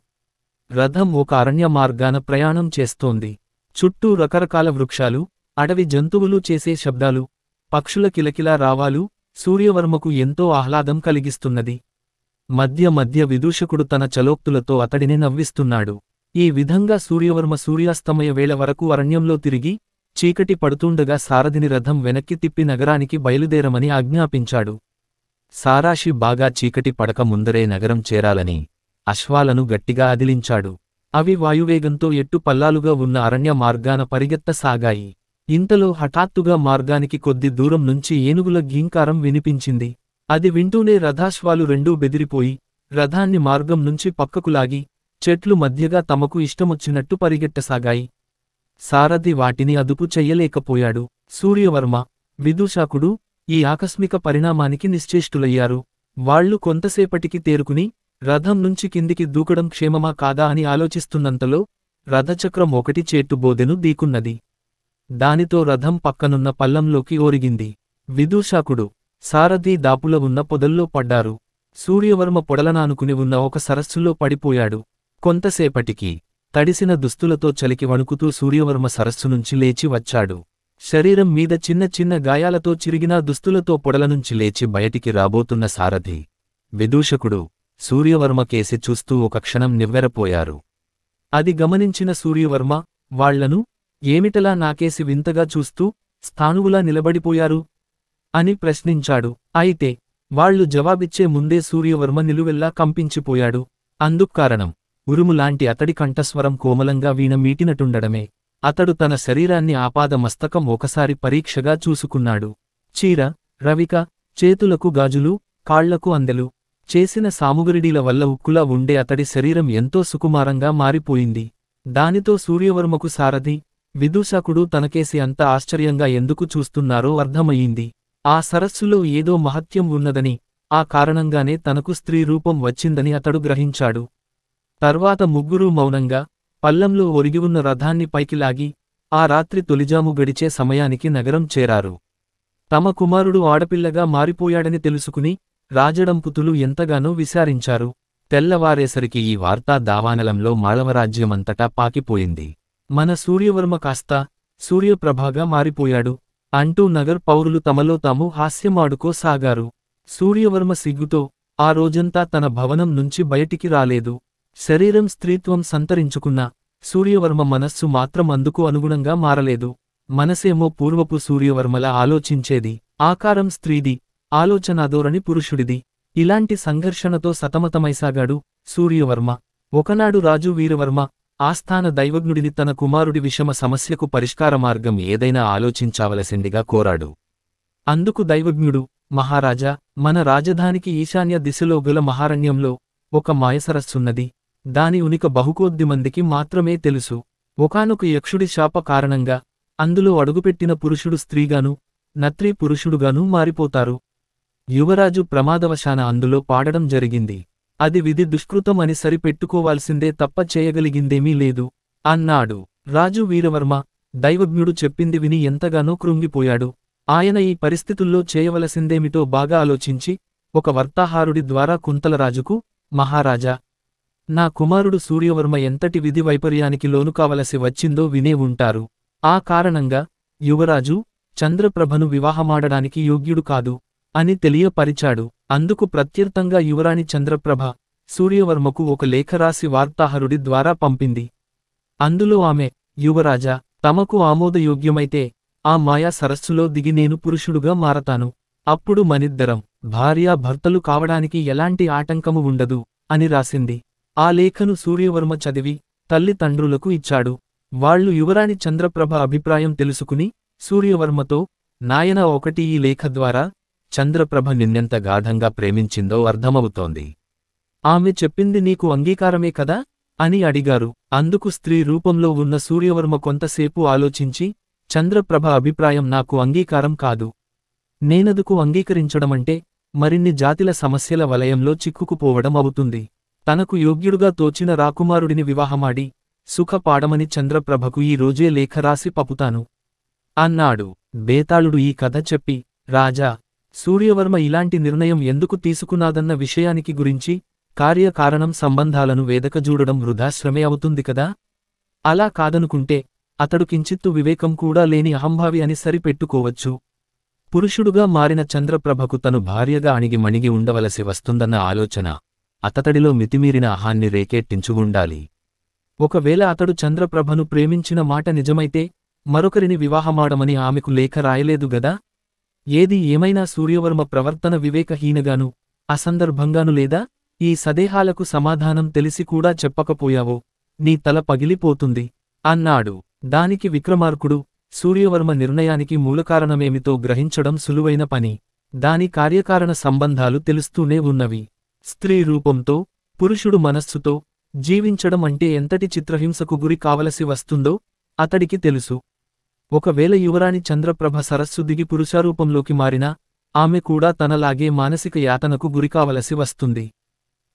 రథం ఒక అరణ్య మార్గాన ప్రయాణం చేస్తోంది. చుట్టూ రకరకాల వృక్షాలు, అడవి జంతువులు చేసే శబ్దాలు, పక్షుల కిలకిలా రావాలు సూర్యవర్మకు ఎంతో ఆహ్లాదం కలిగిస్తున్నది. మధ్య మధ్య విదూషకుడు తన చలోక్తులతో అతడిని నవ్విస్తున్నాడు. ఈ విధంగా సూర్యవర్మ సూర్యాస్తమయ వేళ వరకు అరణ్యంలో తిరిగి చీకటి పడుతుండగా సారథిని రథం వెనక్కి తిప్పి నగరానికి బయలుదేరమని ఆజ్ఞాపించాడు. సారాషి బాగా చీకటి పడక ముందరే నగరం చేరాలని అశ్వాలను గట్టిగా అదిలించాడు. అవి వాయువేగంతో ఎట్టు పల్లాలుగా ఉన్న అరణ్య మార్గాన పరిగెత్తసాగాయి. ఇంతలో హఠాత్తుగా మార్గానికి కొద్ది దూరం నుంచి ఏనుగుల గీంకారం వినిపించింది. అది వింటూనే రథాశ్వాలు రెండూ బెదిరిపోయి రథాన్ని మార్గం నుంచి పక్కకులాగి చెట్లు మధ్యగా తమకు ఇష్టమొచ్చినట్టు పరిగెట్టసాగాయి. సారథి వాటిని అదుపు చెయ్యలేకపోయాడు. సూర్యవర్మ, విదూషకుడు ఈ ఆకస్మిక పరిణామానికి నిశ్చేష్టులయ్యారు. వాళ్లు కొంతసేపటికి తేరుకుని రథం నుంచి కిందికి దూకడం క్షేమమా కాదా అని ఆలోచిస్తున్నంతలో రథచక్రం ఒకటి చేట్టుబోదెను దీకున్నది. దానితో రథం పక్కనున్న పల్లంలోకి ఓరిగింది. విదూషకుడు, సారథి దాపుల ఉన్న పొదల్లో పడ్డారు. సూర్యవర్మ పొడలనానుకుని ఉన్న ఒక సరస్సులో పడిపోయాడు. కొంతసేపటికి తడిసిన దుస్తులతో చలికి వణుకుతూ సూర్యవర్మ సరస్సు నుంచి లేచి వచ్చాడు. శరీరం మీద చిన్న చిన్న గాయాలతో చిరిగిన దుస్తులతో పొడలనుంచి లేచి బయటికి రాబోతున్న సారథి, విదూషకుడు సూర్యవర్మ కేసి చూస్తూ ఒక క్షణం నివ్వెరపోయారు. అది గమనించిన సూర్యవర్మ వాళ్లను ఏమిటలా నాకేసి వింతగా చూస్తూ స్థాణువులా నిలబడిపోయారు అని ప్రశ్నించాడు. అయితే వాళ్లు జవాబిచ్చే ముందే సూర్యవర్మ నిలువెల్లా కంపించిపోయాడు. అందుక్కారణం ఉరుములాంటి అతడి కంఠస్వరం కోమలంగా వీణ మీటినటుండడమే. అతడు తన శరీరాన్ని ఆపాదమస్తకం ఒకసారి పరీక్షగా చూసుకున్నాడు. చీర, రవిక, చేతులకు గాజులు, కాళ్లకు అందెలు చేసిన సాముగరిడీల వల్ల ఉక్కులా ఉండే అతడి శరీరం ఎంతో సుకుమారంగా మారిపోయింది. దానితో సూర్యవర్మకు సారథి, విదూషకుడు తనకేసి అంత ఆశ్చర్యంగా ఎందుకు చూస్తున్నారో అర్థమయ్యింది. ఆ సరస్సులో ఏదో మహత్యం ఉన్నదని, ఆ కారణంగానే తనకు స్త్రీ రూపం వచ్చిందని అతడు గ్రహించాడు. తర్వాత ముగ్గురూ మౌనంగా పల్లంలో ఒరిగివున్న రథాన్ని పైకిలాగి ఆ రాత్రి తొలిజాము గడిచే సమయానికి నగరం చేరారు. తమ కుమారుడు ఆడపిల్లగా మారిపోయాడని తెలుసుకుని రాజదంపతులు ఎంతగానో విచారించారు. తెల్లవారేసరికి ఈ వార్తా దావానలంలో మాళవరాజ్యమంతటా పాకిపోయింది. మన సూర్యవర్మ కాస్త సూర్యప్రభగా మారిపోయాడు అంటూ నగర్ పౌరులు తమలో తాము హాస్యమాడుకోసాగారు. సూర్యవర్మ సిగ్గుతో ఆ రోజంతా తన భవనం నుంచి బయటికి రాలేదు. శరీరం స్త్రీత్వం సంతరించుకున్న సూర్యవర్మ మనస్సు మాత్రం అందుకు అనుగుణంగా మారలేదు. మనసేమో పూర్వపు సూర్యవర్మలా ఆలోచించేది. ఆకారం స్త్రీది, ఆలోచనాధోరణి పురుషుడిది. ఇలాంటి సంఘర్షణతో సతమతమైసాగాడు సూర్యవర్మ. ఒకనాడు రాజు వీరవర్మ ఆస్థాన దైవజ్ఞుడిని తన కుమారుడి విషమ సమస్యకు పరిష్కార మార్గం ఏదైనా ఆలోచించావలసిందిగా కోరాడు. అందుకు దైవజ్ఞుడు, మహారాజా, మన రాజధానికి ఈశాన్య దిశలో గల మహారణ్యంలో ఒక మాయసరస్సున్నది. దాని ఉనికి బహుకోద్ది మందికి మాత్రమే తెలుసు. ఒకానొక యక్షుడి శాప కారణంగా అందులో అడుగుపెట్టిన పురుషుడు స్త్రీగానూ నత్రీ పురుషుడుగానూ మారిపోతారు. యువరాజు ప్రమాదవశాన అందులో పాడడం జరిగింది. అది విధి దుష్కృతం అని సరిపెట్టుకోవాల్సిందే తప్ప చేయగలిగిందేమీ లేదు అన్నాడు. రాజు వీరవర్మ దైవజ్ఞుడు చెప్పింది విని ఎంతగానో కృంగిపోయాడు. ఆయన ఈ పరిస్థితుల్లో చేయవలసిందేమిటో బాగా ఆలోచించి ఒక వర్తాహారుడి ద్వారా కుంతలరాజుకు, మహారాజా, నా కుమారుడు సూర్యవర్మ ఎంతటి విధి వైపర్యానికి లోను కావలసి వచ్చిందో వినే ఉంటారు. ఆ కారణంగా యువరాజు చంద్రప్రభను వివాహమాడడానికి యోగ్యుడు కాదు అని తెలియపరిచాడు. అందుకు ప్రత్యర్థంగా యువరాణి చంద్రప్రభ సూర్యవర్మకు ఒక లేఖ రాసి వార్తాహరుడి ద్వారా పంపింది. అందులో ఆమె, యువరాజా, తమకు ఆమోదయోగ్యమైతే ఆ మాయా సరస్సులో దిగి నేను పురుషుడుగా మారతాను. అప్పుడు మనిద్దరం భార్యాభర్తలు కావడానికి ఎలాంటి ఆటంకము ఉండదు అని రాసింది. ఆ లేఖను సూర్యవర్మ చదివి తల్లిదండ్రులకు ఇచ్చాడు. వాళ్ళు యువరాణి చంద్రప్రభ అభిప్రాయం తెలుసుకుని సూర్యవర్మతో, నాయనా ఒకటి ఈ లేఖ ద్వారా చంద్రప్రభ నిన్నెంత గాఢంగా ప్రేమించిందో అర్థమవుతోంది. ఆమె చెప్పింది నీకు అంగీకారమే కదా అని అడిగారు. అందుకు స్త్రీ రూపంలో ఉన్న సూర్యవర్మ కొంతసేపు ఆలోచించి, చంద్రప్రభ అభిప్రాయం నాకు అంగీకారం కాదు. నేనదుకు అంగీకరించడమంటే మరిన్ని జాతిల సమస్యల వలయంలో చిక్కుకుపోవడం అవుతుంది. తనకు యోగ్యుడుగా తోచిన రాకుమారుడిని వివాహమాడి సుఖపాడమని చంద్రప్రభకు ఈ రోజే లేఖ రాసి పపుతాను అన్నాడు. బేతాళుడు ఈ కథ చెప్పి, రాజా, సూర్యవర్మ ఇలాంటి నిర్ణయం ఎందుకు తీసుకున్నాదన్న విషయానికి గురించి కార్యకారణం సంబంధాలను వేదకజూడడం వృధాశ్రమే అవుతుంది కదా. అలా కాదనుకుంటే అతడు కించిత్తు వివేకం కూడా లేని అహంభావి అని సరిపెట్టుకోవచ్చు. పురుషుడుగా మారిన చంద్రప్రభకు తను భార్యగా అణిగి మణిగి ఉండవలసి వస్తుందన్న ఆలోచన అతడిలో మితిమీరిన అహాన్ని రేకెట్టించుగుండాలి. ఒకవేళ అతడు చంద్రప్రభను ప్రేమించిన మాట నిజమైతే మరొకరిని వివాహమాడమని ఆమెకు లేఖ రాయలేదు గదా. ఏది ఏమైనా సూర్యవర్మ ప్రవర్తన వివేకహీనగాను అసందర్భంగాను లేదా? ఈ సదేహాలకు సమాధానం తెలిసి కూడా చెప్పకపోయావో నీ తల పగిలిపోతుంది అన్నాడు. దానికి విక్రమార్కుడు, సూర్యవర్మ నిర్ణయానికి మూలకారణమేమితో గ్రహించడం సులువైన పని. దాని కార్యకారణ సంబంధాలు తెలుస్తూనే ఉన్నవి. స్త్రీ రూపంతో, పురుషుడు మనస్సుతో జీవించడం అంటే ఎంతటి చిత్రహింసకు గురి కావలసి వస్తుందో అతడికి తెలుసు. ఒకవేళ యువరాణి చంద్రప్రభ సరస్సు దిగి పురుషారూపంలోకి మారినా ఆమె కూడా తనలాగే మానసిక యాతనకు గురికావలసి వస్తుంది.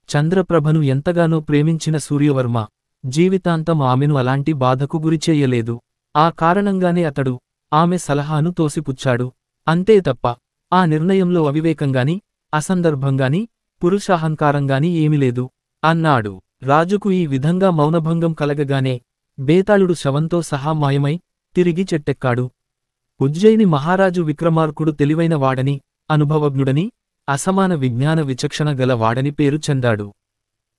చంద్రప్రభను ఎంతగానో ప్రేమించిన సూర్యవర్మ జీవితాంతం ఆమెను అలాంటి బాధకు గురిచేయలేదు. ఆ కారణంగానే అతడు ఆమె సలహాను తోసిపుచ్చాడు. అంతే తప్ప ఆ నిర్ణయంలో అవివేకంగాని అసందర్భంగాని పురుషాహంకారంగాని ఏమీలేదు అన్నాడు. రాజుకు ఈ విధంగా మౌనభంగం కలగగానే బేతాళుడు శవంతో సహా మాయమై తిరిగి చెట్టెక్కాడు. ఉజ్జయిని మహారాజు విక్రమార్కుడు తెలివైన వాడని, అనుభవజ్ఞుడని, అసమాన విజ్ఞాన విచక్షణ గల వాడని పేరు చెందాడు.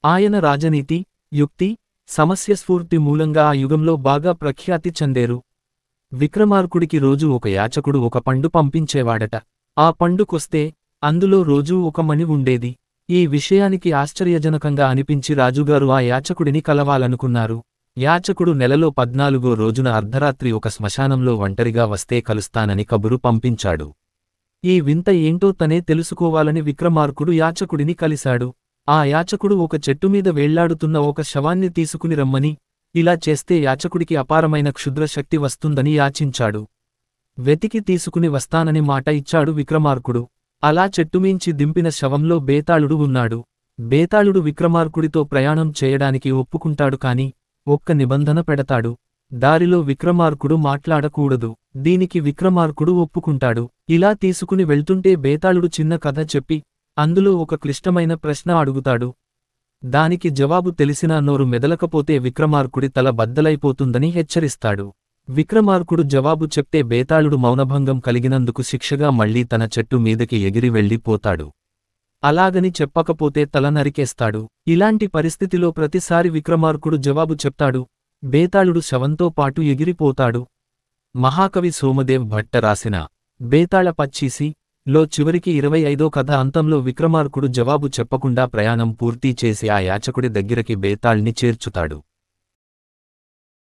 ఆయన రాజనీతి, యుక్తి, సమస్యస్ఫూర్తి మూలంగా ఆ యుగంలో బాగా ప్రఖ్యాతి చెందేరు. విక్రమార్కుడికి రోజూ ఒక యాచకుడు ఒక పండు పంపించేవాడట. ఆ పండుకొస్తే అందులో రోజూ ఒక మణి ఉండేది. ఈ విషయానికి ఆశ్చర్యజనకంగా అనిపించి రాజుగారు ఆ యాచకుడిని కలవాలనుకున్నారు. యాచకుడు నెలలో 14వ రోజున అర్ధరాత్రి ఒక శ్మశానంలో ఒంటరిగా వస్తే కలుస్తానని కబురు పంపించాడు. ఈ వింత ఏంటో తనే తెలుసుకోవాలని విక్రమార్కుడు యాచకుడిని కలిశాడు. ఆ యాచకుడు ఒక చెట్టుమీద వేళ్లాడుతున్న ఒక శవాన్ని తీసుకుని రమ్మని, ఇలా చేస్తే యాచకుడికి అపారమైన క్షుద్రశక్తి వస్తుందని యాచించాడు. వెతికి తీసుకుని వస్తానని మాట ఇచ్చాడు విక్రమార్కుడు. అలా చెట్టుమీంచి దింపిన శవంలో బేతాళుడు ఉన్నాడు. బేతాళుడు విక్రమార్కుడితో ప్రయాణం చేయడానికి ఒప్పుకుంటాడు కాని ఒక్క నిబంధన పెడతాడు. దారిలో విక్రమార్కుడు మాట్లాడకూడదు. దీనికి విక్రమార్కుడు ఒప్పుకుంటాడు. ఇలా తీసుకుని వెళ్తుంటే బేతాళుడు చిన్న కథ చెప్పి అందులో ఒక క్లిష్టమైన ప్రశ్న అడుగుతాడు. దానికి జవాబు తెలిసినా నోరు మెదలకపోతే విక్రమార్కుడి తల బద్దలైపోతుందని హెచ్చరిస్తాడు. విక్రమార్కుడు జవాబు చెప్తే బేతాళుడు మౌనభంగం కలిగినందుకు శిక్షగా మళ్లీ తన చెట్టు మీదకి ఎగిరి వెళ్ళిపోతాడు. అలాగని చెప్పకపోతే తల నరికేస్తాడు. ఇలాంటి పరిస్థితిలో ప్రతిసారి విక్రమార్కుడు జవాబు చెప్తాడు. బేతాళుడు శవంతో పాటు ఎగిరిపోతాడు. మహాకవి సోమదేవ్ భట్ట రాసిన బేతాళ పచ్చీసి లో చివరికి 25వ కథ అంతంలో విక్రమార్కుడు జవాబు చెప్పకుండా ప్రయాణం పూర్తి చేసి ఆ యాచకుడి దగ్గరికి బేతాళ్ని చేర్చుతాడు.